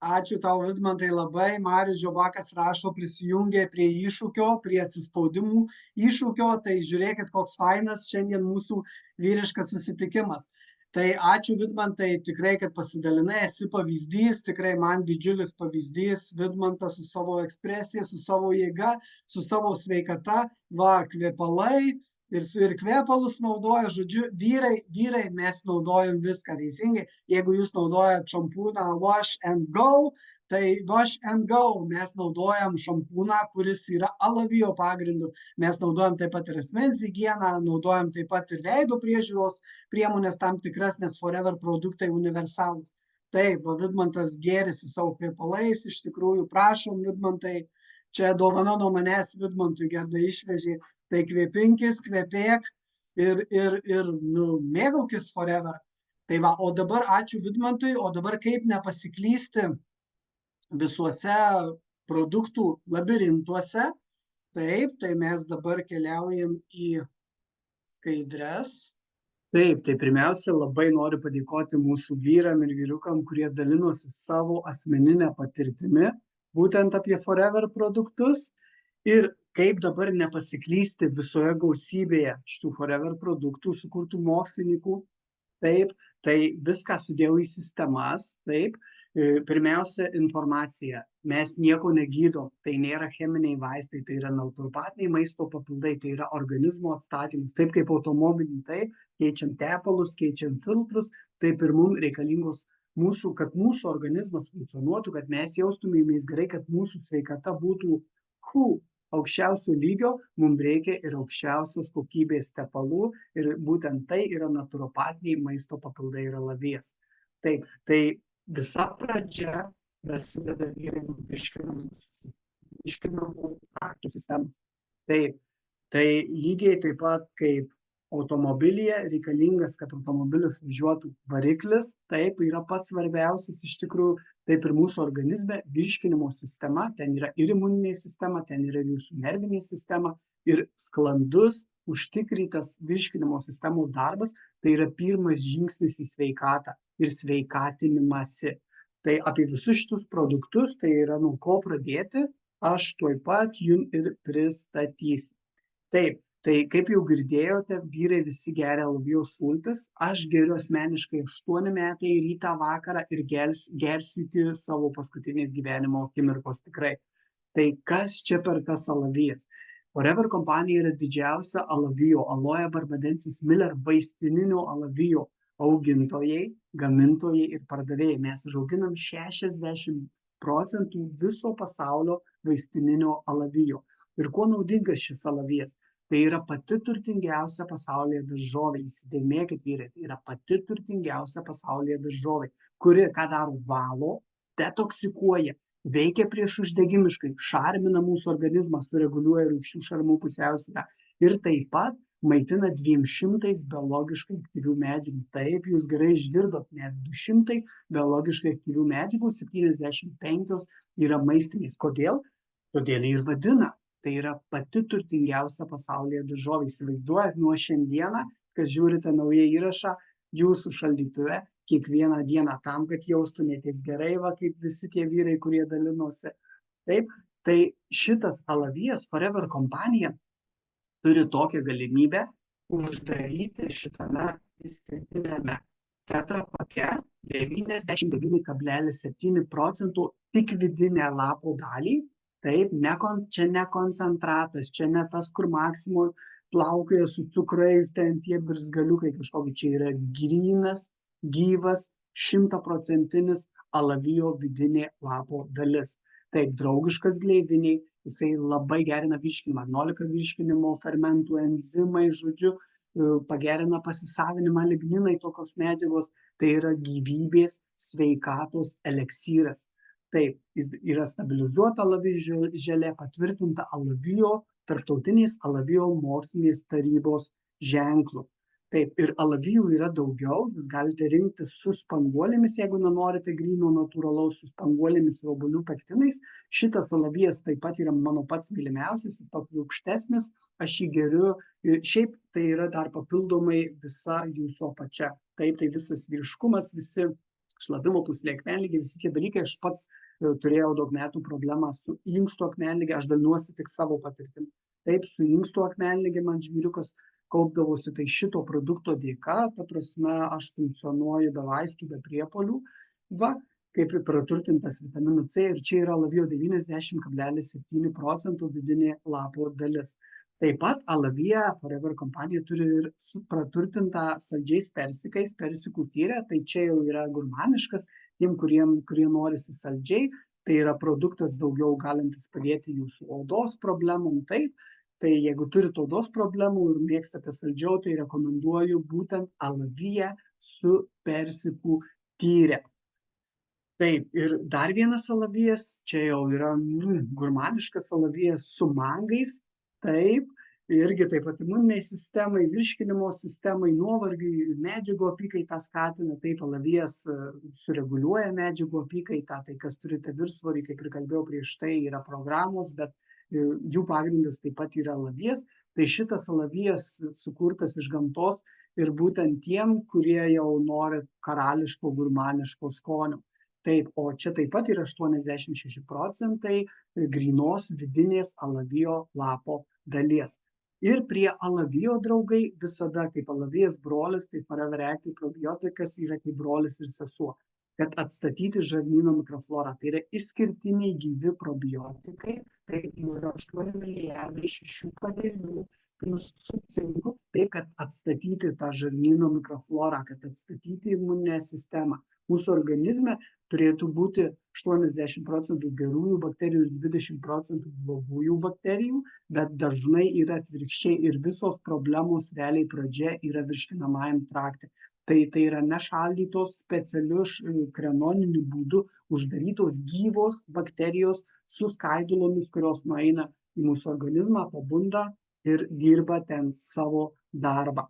A: Ačiū tau, Vidmantai, labai. Marius Žiobakas rašo, prisijungė prie iššūkio, prie atsispaudimų iššūkio. Tai žiūrėkit, koks fainas šiandien mūsų vyriškas susitikimas. Tai ačiū Vidmantai, tikrai, kad pasidalinai, esi pavyzdys, tikrai man didžiulis pavyzdys, Vidmantas su savo ekspresija, su savo jėga, su savo sveikata, va, kvepalai ir kvepalus naudoja, žodžiu, vyrai mes naudojam viską teisingai, jeigu jūs naudojat šampūną Wash and Go, tai Wash and Go mes naudojam šampūną, kuris yra alavijo pagrindu, mes naudojam taip pat ir asmens higieną, naudojam taip pat ir veido priežiūros priemonės tam tikras, nes Forever produktai universalūs. Taip, Vidmantas gėrisi savo kvepalais, iš tikrųjų, prašom, Vidmantai, čia dovana nuo manęs Vidmantui Gerda išvežė, tai kvepinkis, kvepėk ir mėgaukis Forever. Tai va, o dabar ačiū Vidmantui, o dabar kaip nepasiklysti visuose produktų labirintuose. Taip, tai mes dabar keliaujam į skaidres. Taip, tai pirmiausia, labai noriu padėkoti mūsų vyram ir vyrukam, kurie dalinosi savo asmeninę patirtimi, būtent apie Forever produktus ir kaip dabar nepasiklysti visoje gausybėje šitų Forever produktų sukurtų mokslininkų. Taip, tai viską sudėjau į sistemas, taip. Pirmiausia, informacija. Mes nieko negydom, tai nėra cheminiai vaistai, tai yra naturopatiniai maisto papildai, tai yra organizmo atstatymus, taip kaip automobilį, taip, keičiant tepalus, keičiant filtrus, taip ir mums reikalingos kad mūsų organizmas funkcionuotų, kad mes jaustumėmės gerai, kad mūsų sveikata būtų aukščiausio lygio, mums reikia ir aukščiausios kokybės tepalų ir būtent tai yra naturopatiniai maisto papildai ir alavijas. Taip, tai visa pradžia prasideda virškinamų traktų sistemos. Taip, tai lygiai taip pat kaip automobilyje reikalingas, kad automobilis važiuotų variklis, taip yra pats svarbiausias iš tikrųjų, taip ir mūsų organizme virškinimo sistema, ten yra ir imuninė sistema, ten yra jūsų nervinė sistema ir sklandus, užtikrintas virškinimo sistemos darbas, tai yra pirmas žingsnis į sveikatą ir sveikatinimąsi. Tai apie visus šitus produktus, tai yra nuo ko pradėti, aš tuoj pat jums ir pristatysiu. Taip, tai kaip jau girdėjote, vyrai visi geria alavijos sultis, aš geriu asmeniškai 8 metai rytą vakarą ir gersiu iki savo paskutinės gyvenimo akimirkos tikrai. Tai kas čia per tas alavijas? Forever kompanija yra didžiausia alavijo, Aloe barbadensis Miller vaistininio alavijo augintojai, gamintojai ir pardavėjai. Mes užauginam 60% viso pasaulio vaistininio alavijo. Ir kuo naudingas šis alavijas? Tai yra pati turtingiausia pasaulyje daržovė. Įsidėmėkit, vyrai, tai yra pati turtingiausia pasaulyje daržovė, kuri ką daro? Valo, detoksikuoja, veikia prieš uždegimiškai, šarmina mūsų organizmą, sureguliuoja rūgščių šarmų pusiausvyrą ir taip pat maitina 200 biologiškai aktyvių medžiagų. Taip, jūs gerai išgirdot, net 200 biologiškai aktyvių medžiagų, 75 yra maistinės. Kodėl? Todėl ir vadina. Tai yra pati turtingiausia pasaulyje daržovė. Įsivaizduojat, nuo šiandieną, kas žiūrite naują įrašą, jūsų šaldytuve kiekvieną dieną tam, kad jaustumėtės gerai, va, kaip visi tie vyrai, kurie dalinosi. Taip, tai šitas alavijas Forever kompanija turi tokią galimybę uždaryti šitame įstatymėme tetrapake 99,7% tik vidinę lapo dalį. Taip, čia ne koncentratas, čia ne tas, kur Maximo plaukioja su cukrais, ten tie birzgaliukai kažkokie, čia yra grynas, gyvas, 100% alavijo vidinė lapo dalis. Taip, draugiškas gleiviniai, jisai labai gerina virškinimą, 11 virškinimo fermentų, enzimai, žodžiu, pagerina pasisavinimą, ligninai tokios medžiagos, tai yra gyvybės sveikatos eleksyras. Taip, yra stabilizuota alavijo želė, patvirtinta alavijo, tarptautinės alavijo mokslinės tarybos ženklų. Taip, ir alavijų yra daugiau, jūs galite rinktis su spanguolėmis, jeigu nenorite gryno natūralaus, su spanguolėmis ir obuolių pektinais. Šitas alavijas taip pat yra mano pats mylimiausias, jis toks aukštesnis, aš jį geriu, šiaip tai yra dar papildomai visa jūsų apačia. Taip, tai visas vyriškumas, visi šlapimo pūslė akmenligė, visi tie dalykai, aš pats turėjau daug metų problemą su inkstų akmenligė, aš dalinuosi tik savo patirtim. Taip, su inkstų akmenligė man žvyriukas kaupdavosi, tai šito produkto dėka, ta prasme, aš funkcionuoju be vaistų, be priepuolių, va, kaip ir praturtintas vitaminu C, ir čia yra labiau 90,7% vidinė lapo dalis. Taip pat Alavija Forever kompanija turi ir praturtintą saldžiais persikais, persikų tyrę, tai čia jau yra gurmaniškas, tiem, kurie norisi saldžiai, tai yra produktas daugiau galintis padėti jūsų odos problemom, taip. Tai jeigu turite odos problemų ir mėgstate saldžiau, tai rekomenduoju būtent Alavija su persikų tyrė. Taip, ir dar vienas alavijas, čia jau yra gurmaniškas alavijas su mangais, taip, irgi taip pat imuniniai sistemai, virškinimo sistemai, nuovargiui, medžiagų apykaitą skatina, taip, alavijas sureguliuoja medžiagų apykaitą, tai kas turite viršsvorį, kaip ir kalbėjau prieš tai, yra programos, bet jų pagrindas taip pat yra alavijas, tai šitas alavijas sukurtas iš gamtos ir būtent tiem, kurie jau nori karališko gurmaniško skonio. Taip, o čia taip pat yra 86% grynos vidinės alavijo lapo dalies. Ir prie alavijo draugai visada, kaip alavijas brolis, tai Forever Active probiotikas yra kaip brolis ir sesuo. Kad atstatyti žarnyno mikroflorą, tai yra išskirtiniai gyvi probiotikai, tai yra 8 milijardai 6 padarinių, plus su cinku, tai kad atstatyti tą žarnyno mikroflorą, kad atstatyti imuninę sistemą. Mūsų organizme turėtų būti 80% gerųjų bakterijų ir 20% blogųjų bakterijų, bet dažnai yra atvirkščiai ir visos problemos realiai pradžia yra virškinamajam trakte. Tai yra nešaldytos specialiu krenoniniu būdu uždarytos gyvos bakterijos su skaidulomis, kurios nueina į mūsų organizmą, pabunda ir dirba ten savo darbą.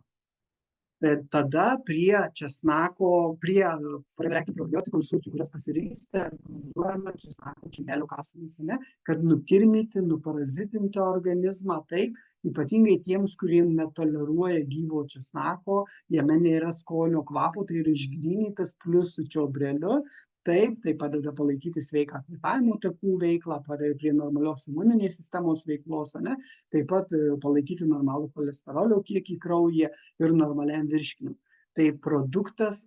A: Tada prie česnako, prie Forever Active probiotikų sulčių, kurias pasirinksite, duojame česnako čimelių kapsulės, kad nukirminti, nuparazitinti organizmą, taip, ypatingai tiems, kurie netoleruoja gyvo česnako, jame nėra skonio kvapo, tai yra išgrynytas plus su čiobreliu. Taip, tai padeda palaikyti sveiką kvėpavimo takų veiklą, prie normalios imuninės sistemos veiklos, taip pat palaikyti normalų cholesterolio kiekį kraujyje ir normaliam virškinimui. Tai produktas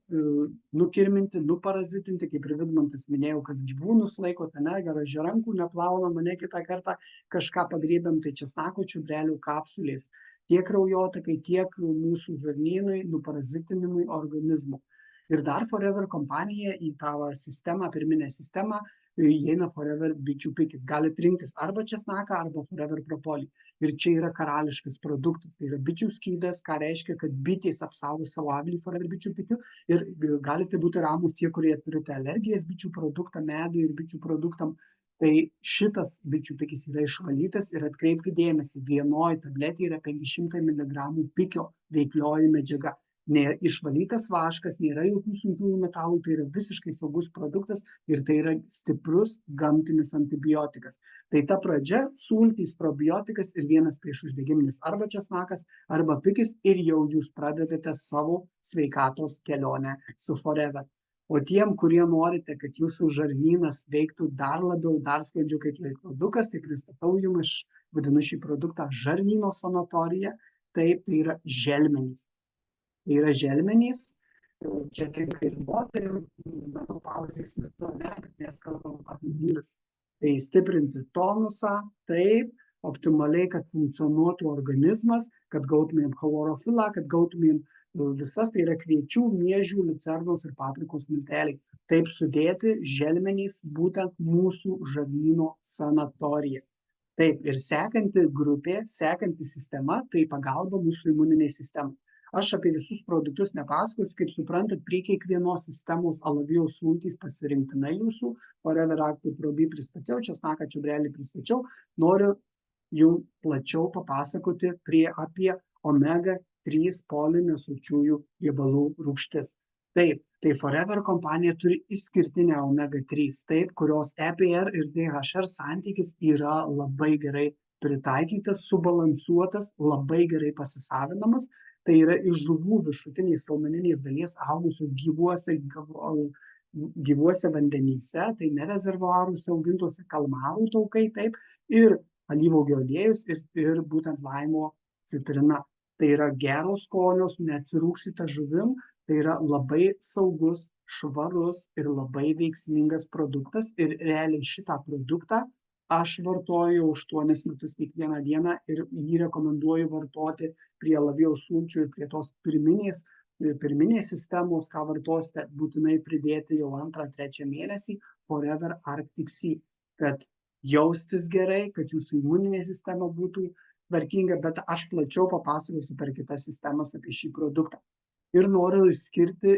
A: nukirminti, nuparazitinti, kaip ir Vidmantas minėjau, kas gyvūnus laiko, garaže rankų neplauna, mane kitą kartą kažką pagrėbėm, tai česnako čiubrelių kapsulės, tiek kraujotakai, tiek mūsų žarnynui, nuparazitinimui organizmų. Ir dar Forever kompanija į tą sistemą, pirminę sistemą, įeina Forever bičių pikis. Galite rinktis arba česnaką, arba Forever propolį. Ir čia yra karališkas produktas. Tai yra bičių skydas, ką reiškia, kad bitės apsaugo savo avilį Forever bičių pikiu. Ir galite būti ramus tie, kurie turite alergijas bičių produktą, medų ir bičių produktam. Tai šitas bičių pikis yra išvalytas ir atkreipkite dėmesį, vienoje tabletėje yra 500 mg pikio veiklioji medžiaga. Išvalytas vaškas, nėra jokių sunkiųjų metalų, tai yra visiškai saugus produktas ir tai yra stiprus gamtinis antibiotikas. Tai ta pradžia, sultys probiotikas ir vienas priešuždegiminis arba česnakas, arba pikis ir jau jūs pradedate savo sveikatos kelionę su Forever. O tiem, kurie norite, kad jūsų žarnynas veiktų dar labiau, dar sklandžiau kaip laikrodukas, tai pristatau jums, aš vadinu šį produktą žarnyno sanatorija, taip, tai yra želmenys. Tai yra želmenys, čia tinka ir moterim, menopauzės metu, nes kalbam apie vyrus. Tai stiprinti tonusą, taip, optimaliai, kad funkcionuotų organizmas, kad gautumėm chlorofilą, kad gautumėm visas, tai yra kviečių, miežių, liucernos ir paprikos milteliai. Taip sudėti želmenys būtent mūsų žarnyno sanatorija. Taip, ir sekanti grupė, sekanti sistema, tai pagalba mūsų imuniniai sistemai. Aš apie visus produktus nepasakosiu, kaip suprantat, prie kiekvienos sistemos alavijaus sultys pasirinktinai jūsų, Forever Active Probi pristačiau, česnaką čiubrelį pristačiau, noriu jums plačiau papasakoti apie omega-3 polinesočiųjų riebalų rūgštis. Taip, tai Forever kompanija turi išskirtinę omega-3, taip, kurios EPR ir DHR santykis yra labai gerai pritaikytas, subalansuotas, labai gerai pasisavinamas. Tai yra iš žuvų viršutinės raumeninės dalies augusios gyvuose vandenyse, tai ne rezervuaruose augintuose kalmarų taukai, taip, ir alyvuogių aliejus ir būtent laimo citrina. tai yra geros skonios, neatsirūksite žuvim, tai yra labai saugus, švarus ir labai veiksmingas produktas ir realiai šitą produktą aš vartoju 8 metus kiekvieną dieną ir jį rekomenduoju vartoti prie labiau sulčių ir prie tos pirminės sistemos, ką vartosite, būtinai pridėti jau 2-3 mėnesį Forever Arctic Sea, kad jaustis gerai, kad jūsų imuninė sistema būtų tvarkinga, bet aš plačiau papasakosiu per kitas sistemas apie šį produktą. Ir noriu išskirti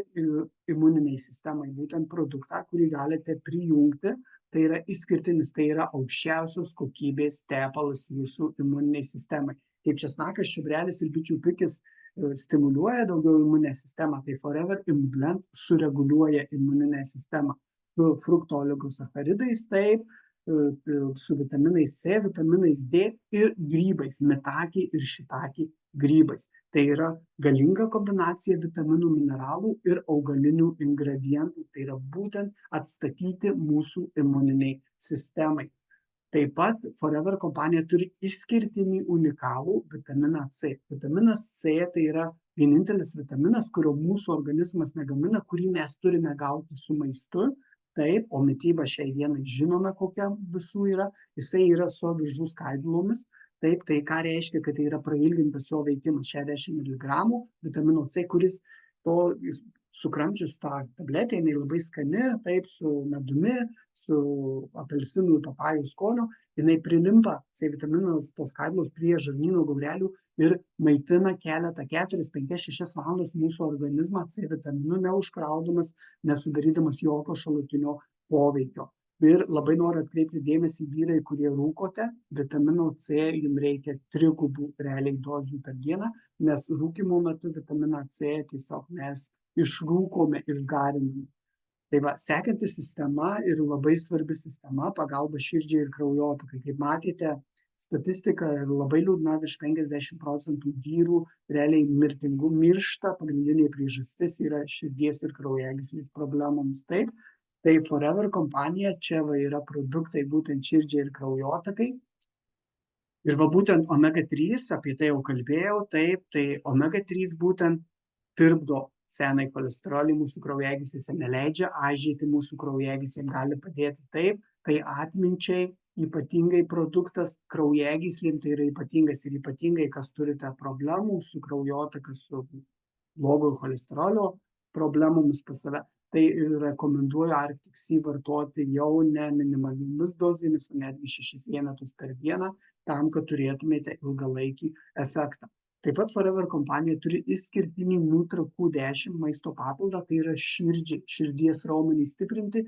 A: imuniniai sistemai būtent produktą, kurį galite prijungti, tai yra išskirtinis, tai yra aukščiausios kokybės tepalas jūsų imuniniai sistemai. Kaip česnakas, čiobreliais ir bičių pikis stimuliuoja daugiau imuninę sistemą, tai Forever Immunoblend sureguliuoja imuninę sistemą su frukto oligosacharidais, taip, su vitaminais C, vitaminais D ir grybais, metaki ir šitaki grybais. Tai yra galinga kombinacija vitaminų, mineralų ir augalinių ingredientų. Tai yra būtent atstatyti mūsų imuniniai sistemai. Taip pat Forever kompanija turi išskirtinį unikalų vitaminą C. Vitaminas C tai yra vienintelis vitaminas, kurio mūsų organizmas negamina, kurį mes turime gauti su maistu. Taip, o mityba šiai dienai žinome, kokia visų yra. Jisai yra su avižų skaidulomis. Taip, tai ką reiškia, kad tai yra prailgintas jo veikimas 60 mg vitamino C, kuris to sukramčius tą tabletę, jinai labai skani, taip, su medumi, su apelsinų ir papajų skoniu, jinai prilimpa C vitaminas, tos skaidulos prie žarnyno gaurelių ir maitina keletą 4, 5, 6 valandas mūsų organizmą C vitaminu, neužkraudamas, nesudarydamas jokio šalutinio poveikio. Ir labai noriu atkreipti dėmesį vyrai, kurie rūkote, vitamino C jums reikia 3 realiai dozių per dieną, nes rūkymo metu vitaminą C tiesiog mes išrūkome, išgariname. Tai va, sekanti sistema ir labai svarbi sistema pagalba širdžiai ir kraujotakai. Kaip matėte, statistika labai liūdna, virš 50% vyrų realiai miršta, pagrindinė priežastis yra širdies ir kraujagyslės problemomis. Taip, tai Forever kompanija, čia va yra produktai būtent širdžiai ir kraujotakai. Ir va būtent omega-3, apie tai jau kalbėjau, taip, tai omega-3 būtent tirpdo senąjį cholesterolį mūsų kraujagyslėse, neleidžia aižėti mūsų kraujagyslėm, gali padėti taip, tai atminčiai ypatingai produktas, kraujagyslėm tai yra ypatingas ir ypatingai, kas turite problemų su kraujotaka, su blogo cholesterolio problemomis pas save, tai rekomenduoju Arctic Sea vartoti jau ne minimaliomis dozėmis, o netgi 6 vienetus per dieną, tam, kad turėtumėte ilgalaikį efektą. Taip pat Forever kompanija turi išskirtinį Nutra Q10 maisto papildą, tai yra širdies raumenį stiprinti,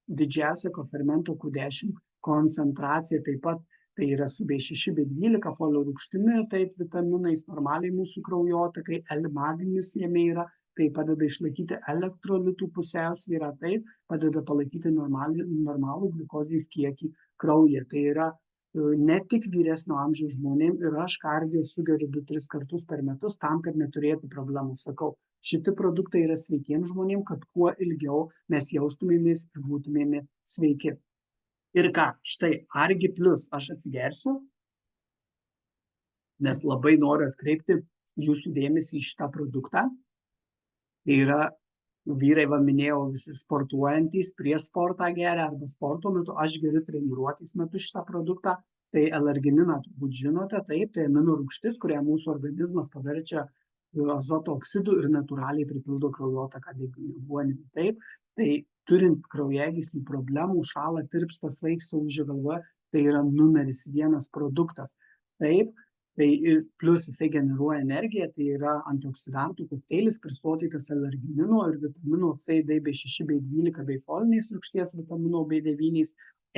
A: didžiausia kofermento Q10 koncentracija, taip pat tai yra su B6, B12 folio rūgštimi, taip vitaminais, normaliai mūsų kraujotakai, L-magnis jame yra, tai padeda išlaikyti elektrolitų pusiausvyrą, taip padeda palaikyti normalų gliukozės kiekį kraujyje. Tai yra ne tik vyresnio amžiaus žmonėms ir aš kardio sugeriu 2-3 kartus per metus tam, kad neturėtų problemų. Sakau, šitie produktai yra sveikiems žmonėms, kad kuo ilgiau mes jaustumėmės ir būtumėme sveiki. Ir ką, štai Argi Plus aš atsigersiu, nes labai noriu atkreipti jūsų dėmesį į šitą produktą. Tai yra vyrai, va minėjau, visi sportuojantys prieš sportą geria arba sporto metu, aš geriu treniruotis metu šitą produktą. Tai L-argininą turbūt žinote, taip, tai amino rūgštis, kurią mūsų organizmas paverčia azoto oksidų ir natūraliai pripildo kraujotaką deguonimi. Taip, tai turint kraujagyslių problemų, šąla, tirpsta, svaigsta, ūžia galvoje, tai yra numeris 1 produktas. Taip, tai plus jisai generuoja energiją, tai yra antioksidantų kokteilis, prisotytas L-arginino ir vitamino C, D, B6, B12 bei folinės rūgšties vitamino B9,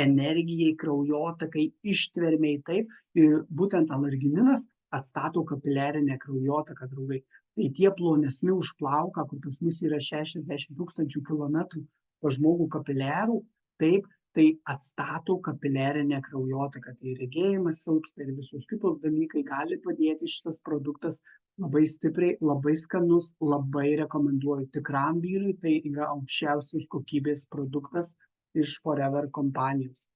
A: energijai, kraujotakai, ištvermei, taip, ir būtent L-argininas atstato kapiliarinę kraujotaką, draugai. Tai tie plonesni už plauką, kur pas mus yra 60 000 kilometrų po žmogų kapiliarų, taip, tai atstato kapiliarinę kraujotaką. Tai regėjimas silpsta ir visus kitos dalykai gali padėti šitas produktas labai stipriai, labai skanus, labai rekomenduoju tikram vyrui, tai yra aukščiausios kokybės produktas iš Forever kompanijos.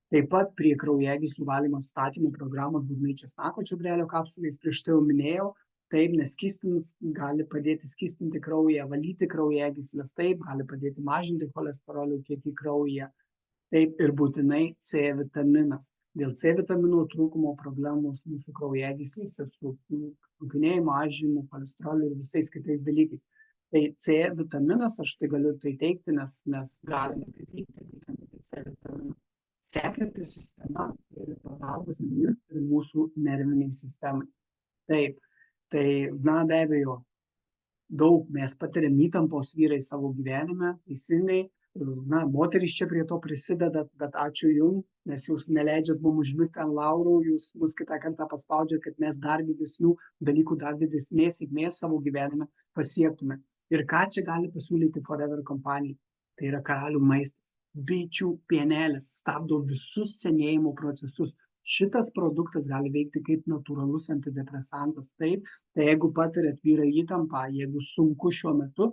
A: Taip pat prie kraujagyslių valymo statymo programos būtinai česnako čiobrelio kapsulės, prieš tai jau minėjau, taip, nes skystinimas gali padėti skystinti kraują, valyti kraujagysles, taip, gali padėti mažinti cholesterolio kiekį kraujyje, taip, ir būtinai C vitaminas. Dėl C vitamino trūkumo problemos mūsų kraujagyslėse su cukriniu mažinimu, cholesteroliu ir visais kitais dalykais. Tai C vitaminas, aš tai galiu tai teikti, nes galime tai teikti būtent C vitaminą. Sekanti sistema yra pagalbos ir mūsų nerviniai sistemai. Taip, tai, be abejo, daug mes patiriam įtampos vyrai savo gyvenime, teisingai, moterys čia prie to prisideda, bet ačiū jums, nes jūs neleidžiat mums užmigti ant laurų, jūs mus kitą kartą paspaudžiat, kad mes dar didesnių dalykų, dar didesnės sėkmės savo gyvenime pasiektume. Ir ką čia gali pasiūlyti Forever kompanija? Tai yra karalių maistas. Bičių pienelis stabdo visus senėjimo procesus. Šitas produktas gali veikti kaip natūralus antidepresantas. Taip, tai jeigu patiriat vyrai įtampą, jeigu sunku šiuo metu,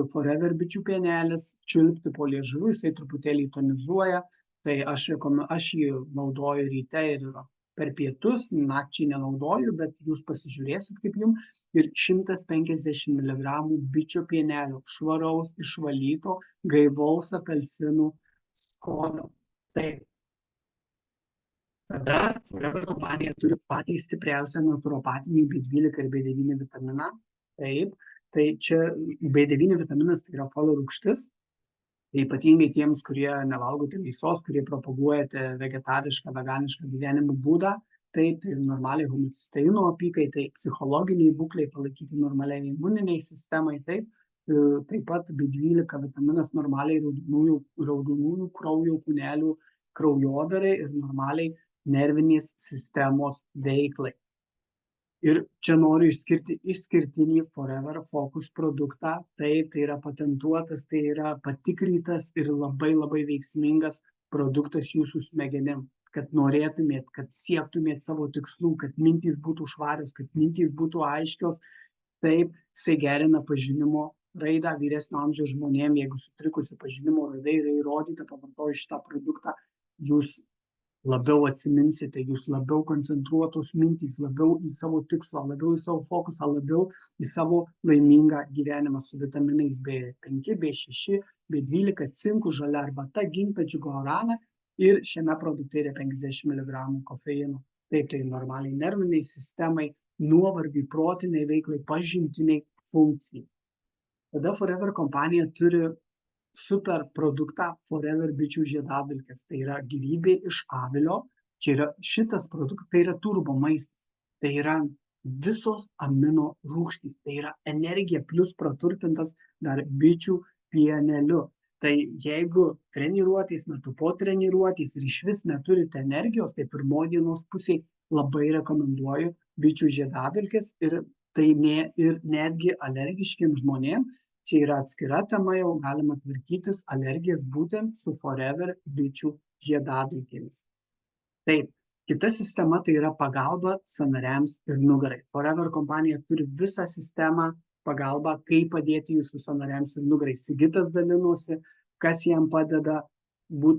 A: Forever bičių pienelis, čiulpti po liežuviu, jisai truputėlį tonizuoja, tai aš jį naudoju ryte ir per pietus, nakčiai nenaudoju, bet jūs pasižiūrėsit kaip jums, ir 150 mg bičių pienelio, švaraus, išvalyto, gaivaus apelsinų skonio. Taip. Tada Forever kompanija turi patį stipriausią naturopatinį B12 ir B9 vitaminą. Taip, tai čia B9 vitaminas tai yra folio rūgštis. Tai ypatingai tiems, kurie nevalgote mėsos, kurie propaguojate vegetarišką, veganišką gyvenimo būdą, taip, tai normaliai homocisteino apykaitai, psichologiniai būkliai, palaikyti normaliai imuniniai sistemai, taip pat B12 vitaminas normaliai raudonųjų kraujo kūnelių kraujodarai ir normaliai nervinės sistemos veiklai. Ir čia noriu išskirti išskirtinį Forever Focus produktą. Taip, tai yra patentuotas, tai yra patikrintas ir labai veiksmingas produktas jūsų smegenim. Kad norėtumėt, kad siektumėt savo tikslų, kad mintys būtų švarios, kad mintys būtų aiškios. Taip, jisai gerina pažinimo raidą vyresnio amžiaus žmonėm. Jeigu sutrikusi pažinimo raida yra įrodyta, pavartojus šitą produktą, jūs labiau atsiminsite, jūs labiau koncentruotos mintys, labiau į savo tikslą, labiau į savo fokusą, labiau į savo laimingą gyvenimą su vitaminais B5, B6, B12, cinku, žalia arbata, gintačių guarana ir šiame produkte yra 50 mg kofeino. Taip, tai normaliai nerviniai sistemai, nuovargiai, protiniai veiklai, pažintiniai funkcijai. Tada Forever kompanija turi super produktą Forever bičių žiedadulkės. Tai yra gyvybė iš avilio. Čia yra šitas produktas, tai yra turbo maistas. Tai yra visos amino rūgštys. Tai yra energija plus praturtintas dar bičių pieneliu. Tai jeigu treniruotės metu, po treniruotės ir išvis neturite energijos, tai pirmoji dienos pusėje labai rekomenduoju bičių žiedadulkės ir tai ir netgi alergiškiams žmonėms. Čia yra atskira tema, jau galima tvarkytis alergijas būtent su Forever bičių žiedadulkėmis. Taip, kita sistema tai yra pagalba sąnariams ir nugarai. Forever kompanija turi visą sistemą pagalbą, kaip padėti jūsų sąnariams ir nugarai. Sigitas dalinosi, kas jam padeda,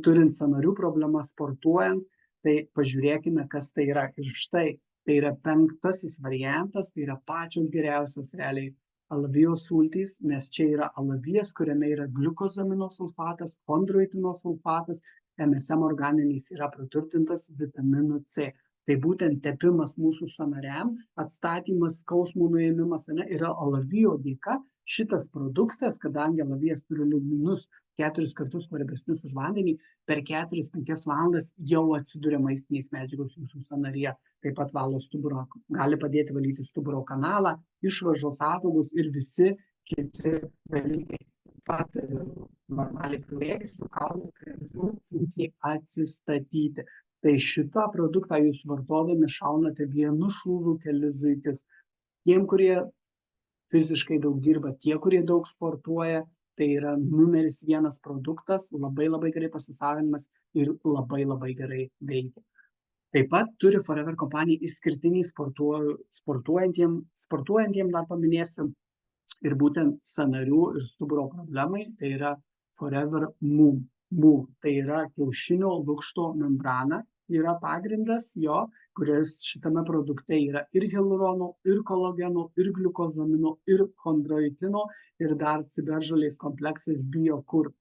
A: turint sąnarių problemą, sportuojant, tai pažiūrėkime, kas tai yra. Ir štai, tai yra 5. variantas, tai yra pačios geriausios realiai alavijos sultys, nes čia yra alavijas, kuriame yra gliukozamino sulfatas, chondroitino sulfatas, MSM organiniais yra praturtintas vitaminu C. Tai būtent tepimas mūsų sąnariam, atstatymas, skausmų nuėmimas, yra alavijo dėka. Šitas produktas, kadangi alavijas turi ligninus 4 kartus svarbesnius už vandenį, per 4-5 valandas jau atsiduria maistinės medžiagos jūsų sąnaryje. Taip pat valo stuburą, gali padėti valyti stuburo kanalą, išvaržos ataugus ir visi kiti dalykai. Taip pat normaliai kraujagyslių, kaulų, kremzlių funkcijai atsistatyti. Tai šitą produktą jūs vartodami šaunate vienu šūviu kelis zuikius. Tiem, kurie fiziškai daug dirba, tie, kurie daug sportuoja, tai yra numeris 1 produktas, labai gerai pasisavinimas ir labai gerai veikia. Taip pat turi Forever kompanija išskirtiniai sportuojantiem dar paminėsim ir būtent sąnarių ir stuburo problemai, tai yra Forever Moon. Tai yra kiaušinio lukšto membrana, yra pagrindas jo, kuris šitame produkte yra ir hialurono, ir kolageno, ir gliukozamino, ir chondroitino, ir dar ciberžolės kompleksas biokur.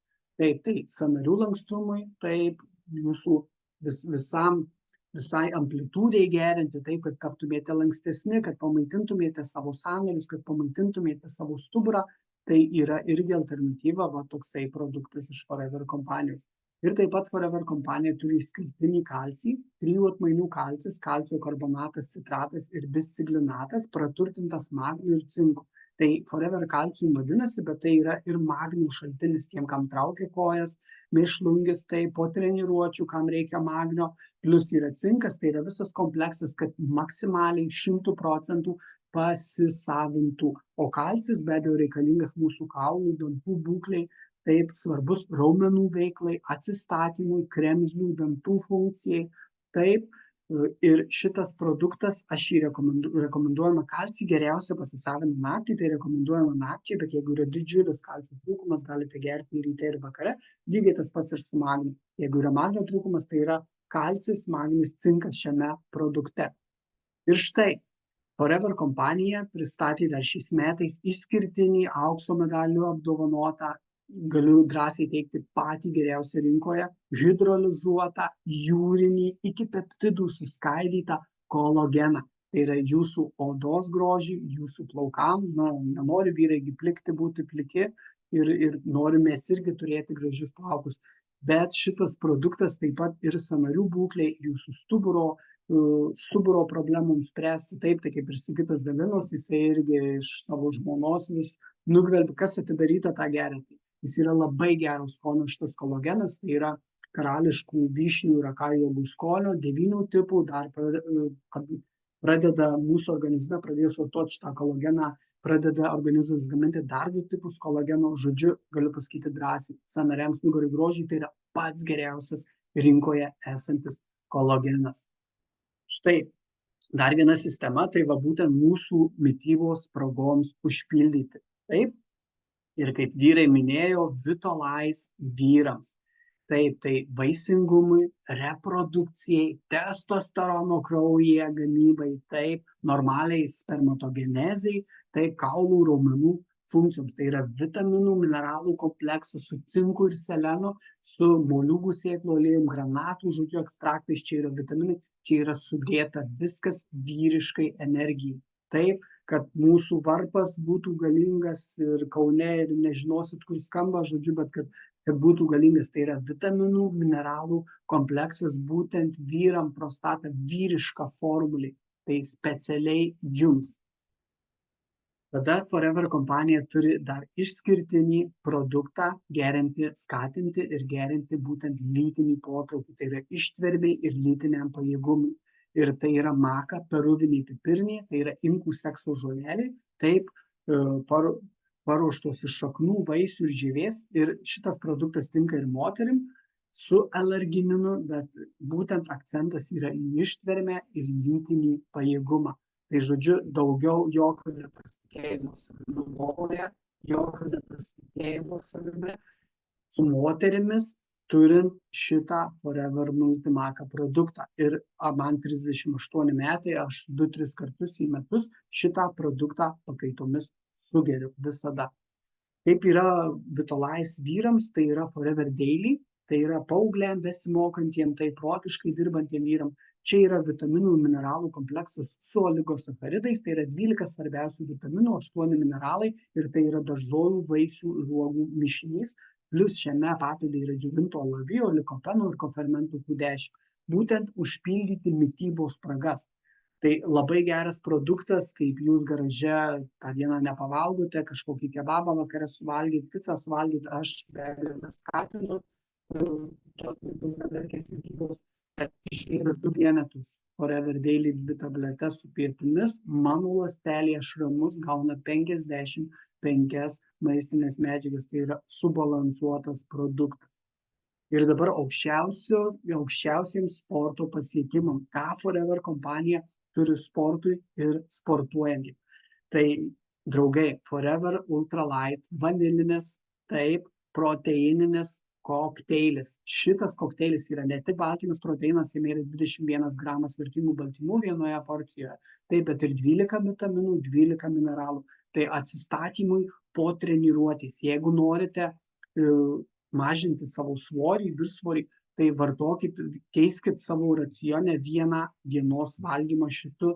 A: Taip, tai sąnarių lankstumui, taip, jūsų visai amplitūdai gerinti, taip, kad taptumėte lankstesni, kad pamaitintumėte savo sąnarius, kad pamaitintumėte savo stuburą, tai yra irgi alternatyva, va toksai produktas iš Forever kompanijos. Ir taip pat Forever kompanija turi išskirtinį kalcį, 3 atmainų kalcis, kalcio karbonatas, citratas ir bisciglinatas, praturtintas magniu ir cinku. Tai Forever kalcium vadinasi, bet tai yra ir magnio šaltinis tiem, kam traukia kojas, mėšlungis, tai po treniruočių, kam reikia magnio, plus yra cinkas, tai yra visas kompleksas, kad maksimaliai 100% pasisavintų. O kalcis be abejo reikalingas mūsų kaulų, dantų būklei, taip svarbus raumenų veiklai, atsistatymui, kremzlių, dantų funkcijai. Taip, ir šitas produktas, aš jį rekomenduojama kalcį geriausia pasisavinti naktį, tai rekomenduojama nakčiai, bet jeigu yra didžiulis kalcio trūkumas, galite gerti ir ryte ir vakare, lygiai tas pats ir su magniu. Jeigu yra magnio trūkumas, tai yra kalcis, magnis, cinkas šiame produkte. Ir štai, Forever kompanija pristatė dar šiais metais išskirtinį aukso medaliu apdovanotą, galiu drąsiai teikti patį geriausią rinkoje, hidrolizuotą, jūrinį, iki peptidų suskaidytą kolageną. Tai yra jūsų odos grožį, jūsų plaukam, nenori vyrai plikti būti pliki ir norime irgi turėti gražius plaukus. Bet šitas produktas taip pat ir sąnarių būklei, jūsų stuburo problemoms spręsti. Taip, tai kaip ir Sigitas dalinos, jisai irgi iš savo žmonos vis nugvelbė, kas atidaryta tą gerinti. Jis yra labai gero skonio šitas kolagenas, tai yra karališkų vyšnių ir akajų skonio, 9 tipų, dar pradeda mūsų organizme, pradėjus vartoti šitą kolageną, pradeda organizmas gaminti dar 2 tipus kolageno. Žodžiu, galiu pasakyti drąsiai, sąnariams, nugarai, grožiai, tai yra pats geriausias rinkoje esantis kolagenas. Štai, dar viena sistema, tai va būtent mūsų mitybos spragoms užpildyti. Taip, ir kaip vyrai minėjo, Vitalize vyrams. Taip, tai vaisingumui, reprodukcijai, testosterono kraujyje gamybai, taip, normaliai spermatogenezei, taip, kaulų raumenų funkcijoms. Tai yra vitaminų, mineralų kompleksas su cinku ir selenu, su moliūgų sėklų aliejum, granatų, žodžiu, ekstraktais, čia yra vitaminai, čia yra sudėta viskas vyriškai energijai. Taip, kad mūsų varpas būtų galingas ir Kaune ir nežinosit, kur skamba, žodžiu, bet kad būtų galingas, tai yra vitaminų, mineralų kompleksas būtent vyram, prostata, vyriška formulė, tai specialiai jums. Tada Forever kompanija turi dar išskirtinį produktą gerinti, skatinti ir gerinti būtent lytinį potraukį, tai yra ištvermei ir lytiniam pajėgumui. Ir tai yra maka, peruviniai pipirniai, tai yra inkų sekso žoleliai, taip paruoštos iš šaknų, vaisių ir žievės. Ir šitas produktas tinka ir moterim su alergininu, bet būtent akcentas yra į ištvermę ir lytinį pajėgumą. Tai žodžiu, daugiau jokio nepasitikėjimo savimi lovoje, jokio nepasitikėjimo savimi su moterimis, turint šitą Forever Multimaka produktą. Ir man 38 metai, aš 2-3 kartus į metus šitą produktą pakaitomis sugeriu visada. Kaip yra Vitalize vyrams, tai yra Forever Daily, tai yra paaugliam besimokantiem, tai protiškai dirbantiem vyram. Čia yra vitaminų ir mineralų kompleksas su oligosacharidais, tai yra 12 svarbiausių vitaminų, 8 mineralai ir tai yra daržovių, vaisių ir uogų mišinys. Plus šiame papilde yra džiovinto alavijo, likopeno ir kofermentų Q10. Būtent užpildyti mitybos spragas. Tai labai geras produktas, kaip jūs garaže tą dieną nepavalgote, kažkokį kebabą vakarą suvalgyti, pizzą suvalgyti, aš be abejo neskatinu tos pilnavertės mitybos. Išgėrus 2 vienetus Forever Daily 2 tabletes su pietumis, mano ląstelėje šramus gauna 55 maistinės medžiagas, tai yra subalansuotas produktas. Ir dabar aukščiausiems sporto pasiekimams, ką Forever kompanija turi sportui ir sportuojantį. Tai, draugai, Forever Ultralight vanilinis, taip, proteininis kokteilis. Šitas kokteilis yra ne tik baltymas, proteinas, jame yra 21 gramas vertingų baltymų vienoje porcijoje, taip, bet ir 12 vitaminų, 12 mineralų. Tai atsistatymui po treniruotės. Jeigu norite mažinti savo svorį, viršsvorį, tai vartokit, keiskit savo racione vieną dienos valgymą šitu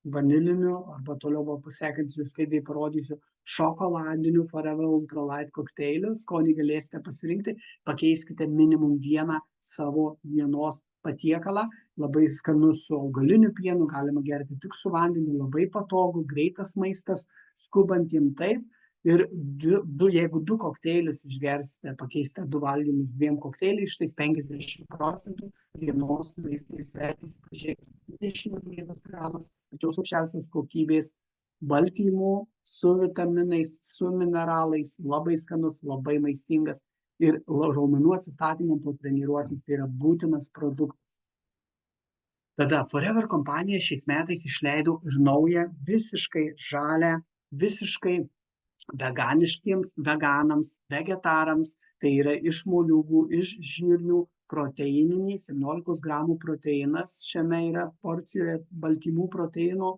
A: vaniliniu, arba toliau va pasekančiu skaidriai parodysiu, šokoladiniu Forever Ultralight kokteiliu, skonį galėsite pasirinkti, pakeiskite minimum vieną savo dienos patiekalą, labai skanus su augaliniu pienu, galima gerti tik su vandeniu, labai patogu, greitas maistas, skubantiem taip. Ir jeigu 2 kokteilius išgersite, pakeisite 2 valgymus 2 kokteiliais, šitais 50% dienos maistais vertės, pažiūrėkite, 21 gramas, tačiau aukščiausios kokybės baltymų, su vitaminais, su mineralais, labai skanus, labai maistingas ir raumenų atsistatymų po treniruotės tai yra būtinas produktas. Tada Forever kompanija šiais metais išleido ir naują, visiškai žalią, visiškai veganiškiems, veganams, vegetarams, tai yra iš moliūgų, iš žirnių, proteininį, 17 gramų proteinas šiame yra porcijoje baltymų proteino,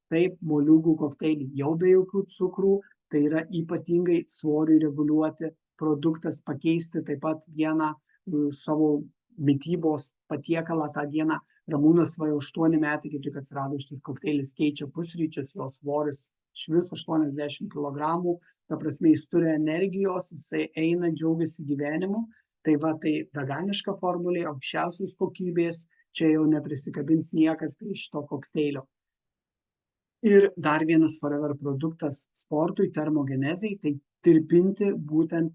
A: taip, moliūgų kokteilį jau be jokių cukrų, tai yra ypatingai svoriui reguliuoti produktas, pakeisti taip pat vieną savo mitybos patiekalą tą dieną. Ramūnas va jau 8 metai, kaip tik atsirado šitas kokteilis, keičia pusryčius, jo svoris iš vis 80 kg, ta prasme jis turi energijos, jisai eina, džiaugiasi gyvenimu, tai va tai veganiška formulė, aukščiausios kokybės, čia jau neprisikabins niekas prie šito kokteilio. Ir dar vienas Forever produktas sportui, termogenezai, tai tirpinti būtent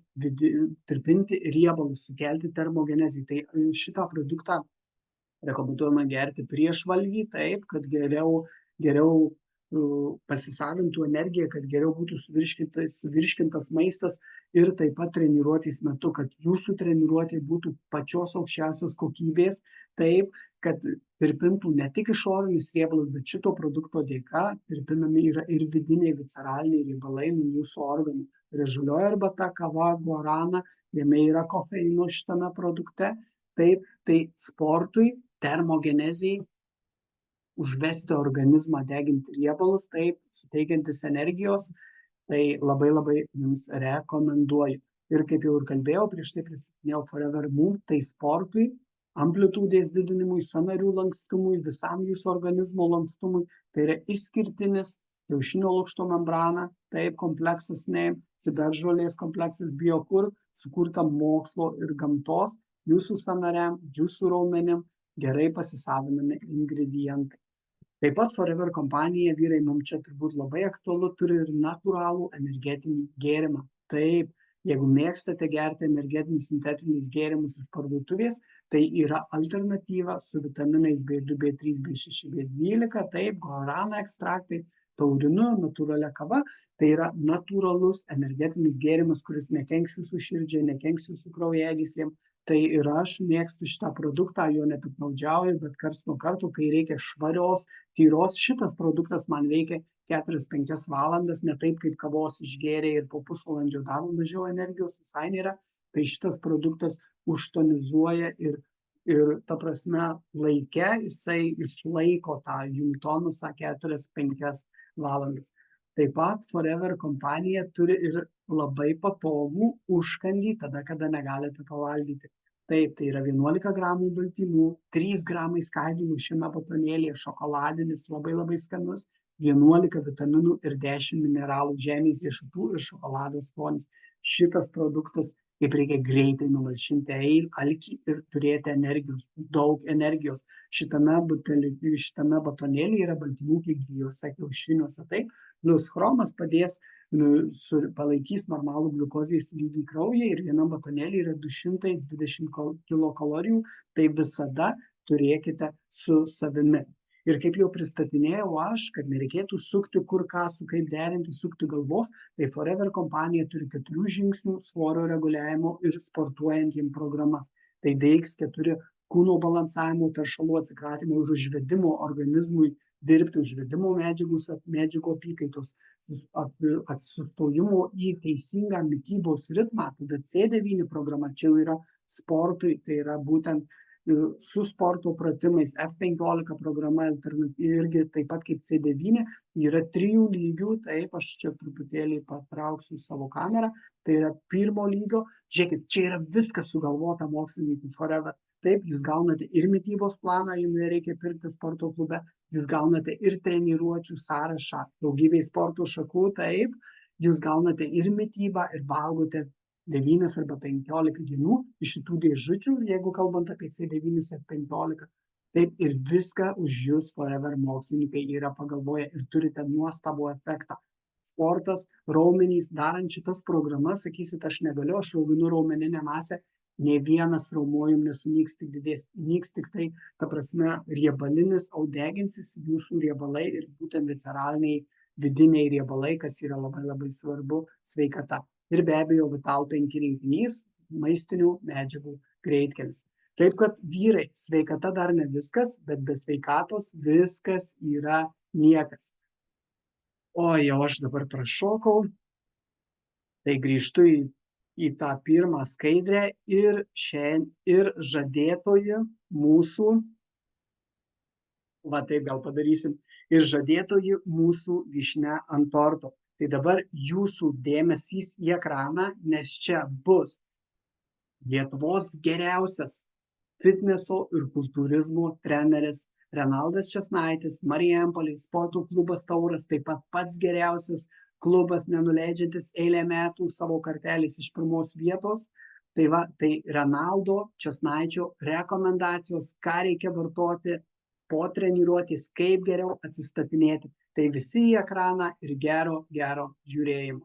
A: tirpinti riebalus, sukelti termogenezai. Tai šitą produktą rekomenduojama gerti prieš valgį, taip, kad geriau pasisavintų energiją, kad geriau būtų suvirškintas maistas ir taip pat treniruotės metu, kad jūsų treniruotė būtų pačios aukščiausios kokybės, taip, kad tirpintų ne tik išorinius riebalus, bet šito produkto dėka tirpinami yra ir vidiniai visceraliniai riebalai nuo jūsų organų. Tai žalioji arbata, kava, guarana, jame yra kofeino šitame produkte, taip, tai sportui, termogenezijai, užvesti organizmą, deginti riebalus, taip, suteikiantis energijos, tai labai jums rekomenduoju. Ir kaip jau ir kalbėjau, prieš tai pristatinėjau Forever Move, tai sportui, amplitudės didinimui, sąnarių lankstumui, visam jūsų organizmo lankstumui, tai yra išskirtinis kiaušinio lukšto membrana, taip, kompleksas NAME, ciberžolės kompleksas BioCur, sukurta mokslo ir gamtos, jūsų sąnariam, jūsų raumenim, gerai pasisavinami ingredientai. Taip pat Forever kompanija, vyrai, mums čia turbūt labai aktualu, turi ir natūralų energetinį gėrimą. Taip, jeigu mėgstate gerti energetinius sintetinius gėrimus iš parduotuvės, tai yra alternatyva su vitaminais B2, B3, B6, B12, taip, guarana ekstraktai, taurinu, natūralia kava, tai yra natūralus energetinis gėrimas, kuris nekenks jūsų širdžiai, nekenks jūsų kraujagyslėm. Tai ir aš mėgstu šitą produktą, jo nepiktnaudžiauju, bet karts nuo karto, kai reikia švarios, tyros, šitas produktas man veikia 4-5 valandas, ne taip kaip kavos išgėrė ir po pusvalandžio dar mažiau energijos visai nėra, tai šitas produktas užtonizuoja ir ta prasme laike jisai išlaiko tą jum tonusą 4-5 valandas. Taip pat Forever kompanija turi ir labai patogų užkandį tada, kada negalite pavalgyti. Taip, tai yra 11 gramų baltymų, 3 gramai skaidulų šiame batonėlyje, šokoladinis, labai skanus, 11 vitaminų ir 10 mineralų, žemės riešutų ir šokolado skonis. Šitas produktas kaip reikia greitai numalšinti alkį ir turėti energijos, daug energijos. Šitame batonėlyje yra baltymų kiek 2 kiaušiniuose, taip, plus chromas padės, palaikys normalų gliukozės lygį kraujyje ir vienam batonėlyje yra 220 kilokalorijų, tai visada turėkite su savimi. Ir kaip jau pristatinėjau aš, kad nereikėtų sukti kur ką, su kaip derinti, sukti galvos, tai Forever kompanija turi 4 žingsnių svorio reguliavimo ir sportuojantiem programas. Tai DX4 kūno balansavimo, teršalų atsikratimo ir užvedimo organizmui dirbti užvedimo medžiagų apykaitos, atsistojimo į teisingą mitybos ritmą, tada C9 programa čia yra sportui, tai yra būtent su sporto pratimais, F15 programa irgi taip pat kaip C9 yra 3 lygių, taip aš čia truputėlį patrauksiu savo kamerą, tai yra 1 lygio, žiūrėkit, čia yra viskas sugalvota mokslininkų forever, taip, jūs gaunate ir mitybos planą, jums nereikia pirkti sporto klube, jūs gaunate ir treniruočių sąrašą, daugybė sporto šakų, taip, jūs gaunate ir mitybą ir valgote 9 arba 15 dienų iš šitų dėžučių, jeigu kalbant apie C9 ir 15. Taip, ir viską už jūs forever mokslininkai yra pagalvoję ir turite nuostabų efektą. Sportas, raumenys, darant šitas programas, sakysit, aš negaliu, aš auginu raumeninę masę, ne vienas raumuo jums nesunyks, tik didės. Nyks tik tai, ta prasme, riebalinis audeginsis jūsų riebalai ir būtent visceraliniai vidiniai riebalai, kas yra labai labai svarbu, sveikata. Ir be abejo Vital 5 rinkinys, maistinių medžiagų greitkelis. Taip kad vyrai, sveikata dar ne viskas, bet be sveikatos viskas yra niekas. O jau aš dabar prašokau, tai grįžtu į tą pirmą skaidrę ir žadėtoji mūsų, va taip gal padarysim, ir žadėtoji mūsų vyšnia ant torto. Tai dabar jūsų dėmesys į ekraną, nes čia bus Lietuvos geriausias fitneso ir kultūrizmo treneris Renaldas Česnaitis, Marijampolėj, sporto klubas Tauras, taip pat pats geriausias klubas, nenuleidžiantis eilę metų savo kartelės iš 1 vietos. Tai va, tai Renaldo Česnaičio rekomendacijos, ką reikia vartoti po treniruotės, kaip geriau atsistatinėti. Tai visi į ekraną ir gero žiūrėjimo.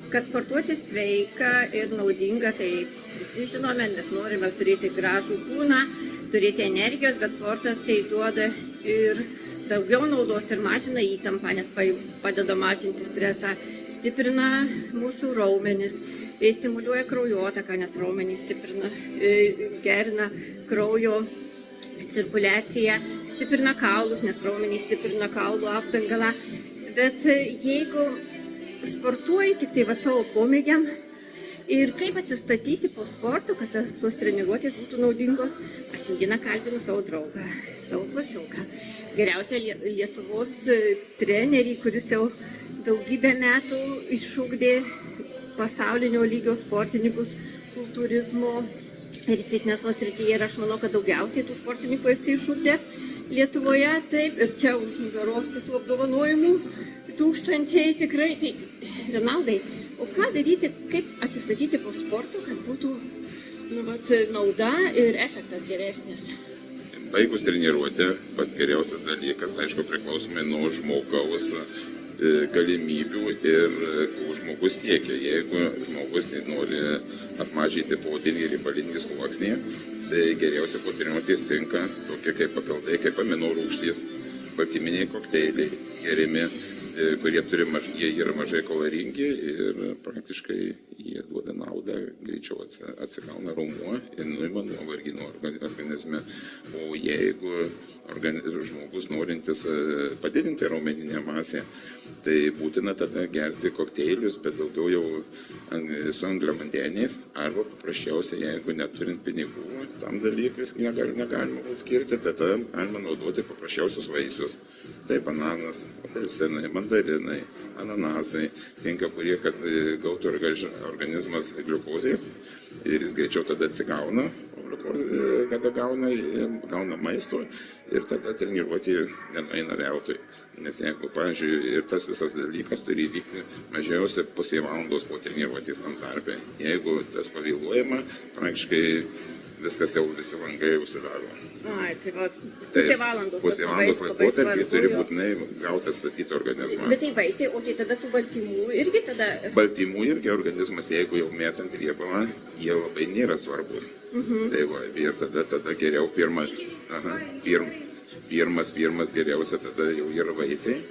G: Kad sportuoti sveika ir naudinga, tai visi žinome, nes norime turėti gražų kūną, turėti energijos, bet sportas tai duoda ir daugiau naudos ir mažina įtampą, nes padeda mažinti stresą, stiprina mūsų raumenis, stimuliuoja kraujotaką, nes raumenys stiprina, gerina kraujo cirkuliaciją, stiprina kaulus, nes raumenys stiprina kaulų apdangalą. Bet jeigu sportuoji tik tai savo pomėgiam ir kaip atsistatyti po sporto, kad tos treniruotės būtų naudingos, aš šiandieną kalbinu savo draugą, savo klasioką, geriausią Lietuvos trenerį, kuris jau daugybę metų išugdė pasaulinio lygio sportininkus kultūrizmo ir fitneso srityje, ir aš manau, kad daugiausiai tų sportininkų esi išugdęs Lietuvoje, taip, ir čia už nugaros tų apdovanojimų tūkstančiai tikrai. Tai, Renaldai, o ką daryti, kaip atsistatyti po sporto, kad būtų nauda ir efektas geresnis?
H: Baigus treniruotę, pats geriausias dalykas, aišku, priklausomai nuo žmogaus galimybių ir ko žmogus siekia. Jeigu žmogus nori apmažinti poodinį riebalinį sluoksnį, tai geriausia po treniruotės tinka tokie kaip papildai, kaip aminorūgštys, baltyminiai kokteiliai, geriami, kurie jie yra mažai kaloringi ir praktiškai jie duoda naudą, greičiau atsigauna raumuo ir nuima nuovargį organizme. O jeigu žmogus norintis padidinti raumeninę masę, tai būtina tada gerti kokteilius, bet daugiau jau su angliavandeniais, arba paprasčiausiai, jeigu neturint pinigų, tam dalykais negalima skirti, tada galima naudoti paprasčiausius vaisius. Tai bananas, apelsinai, mandarinai, ananasai, tinka, kurie kad gautų organizmas gliukozės ir jis greičiau tada atsigauna, kada gauna maisto ir tada treniruoti nenueina veltui. Nes jeigu, pavyzdžiui, ir tas visas dalykas turi įvykti mažiausiai pusė valandos po treniruotės tam tarpe. Jeigu tas pavėluojama, praktiškai viskas jau visi langai užsidaro.
G: Ai, tai va, pusė valandos
H: laikotarpį turi būtinai gauti atstatyti organizmą.
G: Bet tai vaisiai, o tai tada tų baltymų irgi tada... Baltymų
H: irgi organizmas, jeigu jau metant riebalą, jie labai nėra svarbus. Tai va, ir tada geriau pirmas geriausia tada jau yra vaisiai.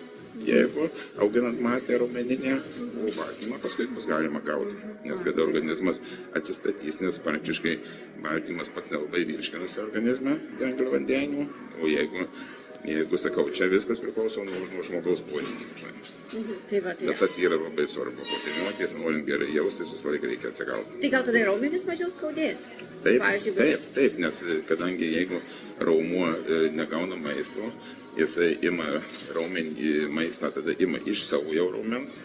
H: Jeigu auginant masę raumeninę, o baltymą paskui bus galima gauti, nes kada organizmas atsistatys, nes praktiškai baltymas pats nelabai virškinasi organizme be angliavandenių, o jeigu Jeigu sakau, čia viskas priklauso nuo žmogaus poreikių. žinai.
G: Tai va, tai.
H: Bet tas yra labai svarbu. Po treniruotės, norint gerai jaustis, visą laiką reikia atsigauti.
G: Tai gal tada raumenys mažiau skaudės?
H: Taip,
G: Pavyzdžiui,
H: taip, nes kadangi jeigu raumuo negauna maisto, jisai ima raumenį maistą, tada ima iš savo jau raumens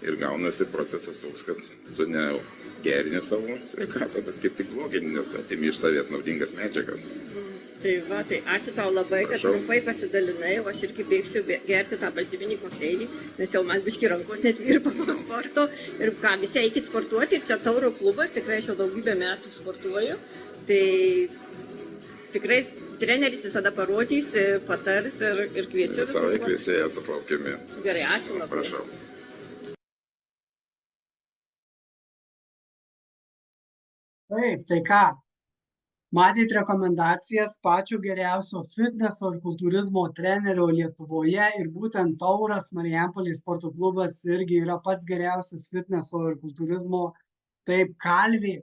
H: ir gaunasi procesas toks, kad tu ne gerini savo sveikatą, bet kaip tik blogini, nes tu atimi iš savęs naudingas medžiagas.
G: Tai va, tai ačiū tau labai, kad
H: Prašau.
G: trumpai pasidalinai, o aš irgi bėgsiu gerti tą baltyminį kokteilį, nes jau man biški rankos net virpa po sporto. Ir ką, visi eikit sportuoti, čia Tauro klubas, tikrai aš jau daugybę metų sportuoju. Tai tikrai treneris visada parodys, patars ir kviečiu
H: Visą laiką visi esate laukiami.
G: Gerai, ačiū labai.
H: Prašau.
A: Taip, tai ką? Matėt rekomendacijas pačio geriausio fitneso ir kultūrizmo trenerio Lietuvoje ir būtent Tauras Marijampolės sporto klubas irgi yra pats geriausias fitneso ir kultūrizmo, taip kalvė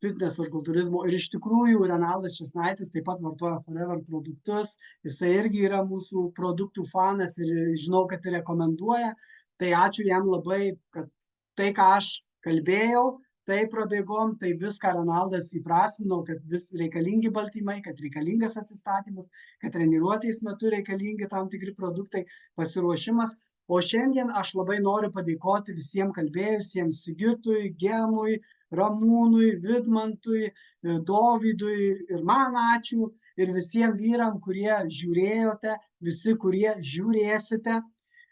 A: fitneso ir kultūrizmo. Ir iš tikrųjų Renaldas Česnaitis taip pat vartoja Forever produktus, jisai irgi yra mūsų produktų fanas ir žinau, kad ir rekomenduoja. Tai ačiū jam labai, kad tai, ką aš kalbėjau, tai prabėgom, tai viską Renaldas įprasmino, kad vis reikalingi baltymai, kad reikalingas atsistatymas, kad treniruotės metu reikalingi tam tikri produktai, pasiruošimas. O šiandien aš labai noriu padėkoti visiems kalbėjusiems Sigitui, Gemui, Ramūnui, Vidmantui, Dovydui ir man ačiū ir visiems vyram, kurie žiūrėjote, visi, kurie žiūrėsite.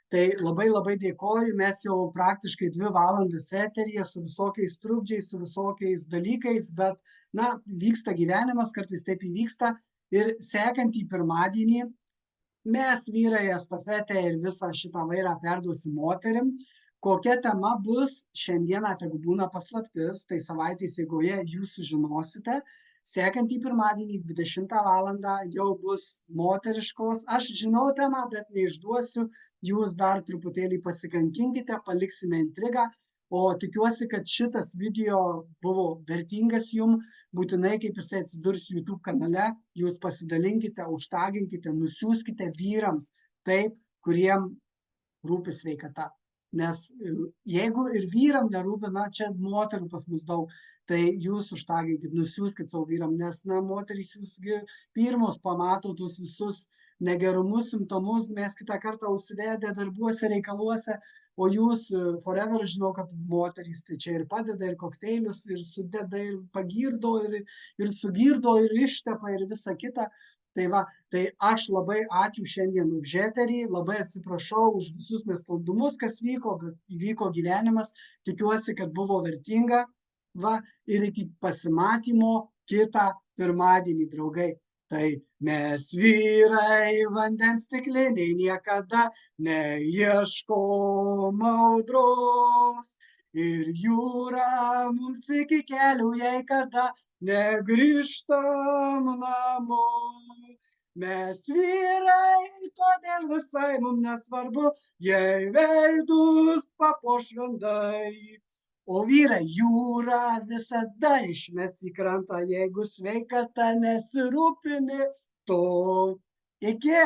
A: Tai labai labai dėkoju, mes jau praktiškai 2 valandas eteryje su visokiais trukdžiais, su visokiais dalykais, bet, na, vyksta gyvenimas, kartais taip įvyksta. Ir sekantį pirmadienį mes vyrai estafetę ir visą šitą vairą perduosim moterim. Kokia tema bus, šiandieną tegu būna paslaptis, tai savaitės eigoje jūs sužinosite. Sekantį pirmadienį 20 valandą jau bus moteriškos. Aš žinau temą, bet neišduosiu. Jūs dar truputėlį pasikankinkite, paliksime intrigą. O tikiuosi, kad šitas video buvo vertingas jums. Būtinai, kaip jisai atsidurs YouTube kanale, jūs pasidalinkite, užtaginkite, nusiųskite vyrams taip, kuriem rūpi sveikata. Nes jeigu ir vyram nerūpi, na, čia moterų pas mus daug, tai jūs užtaginkit, nusiųskit savo vyram, nes, na, moterys jūsgi pirmos pamato tuos visus negerumus, simptomus, mes kitą kartą užsivedę darbuose, reikaluose, o jūs Forever, žinau, kad moterys, tai čia ir padeda, ir kokteilius, ir sudeda, ir pagirdo, ir sugirdo, ir ištepa, ir visa kita. Tai va, tai aš labai ačiū šiandien už eterį, labai atsiprašau už visus nesklandumus, kas vyko, bet įvyko gyvenimas, tikiuosi, kad buvo vertinga. Va, ir iki pasimatymo kitą pirmadienį, draugai. Tai mes vyrai vandens stikliniai niekada neieškom audros. Ir jūra mums iki kelių, jei kada negrįžtam namo. Mes vyrai, todėl visai mums nesvarbu, jei veidus papuoš randai. O vyrai jūrą visada išmes į krantą, jeigu sveikata nesirūpini to. Iki.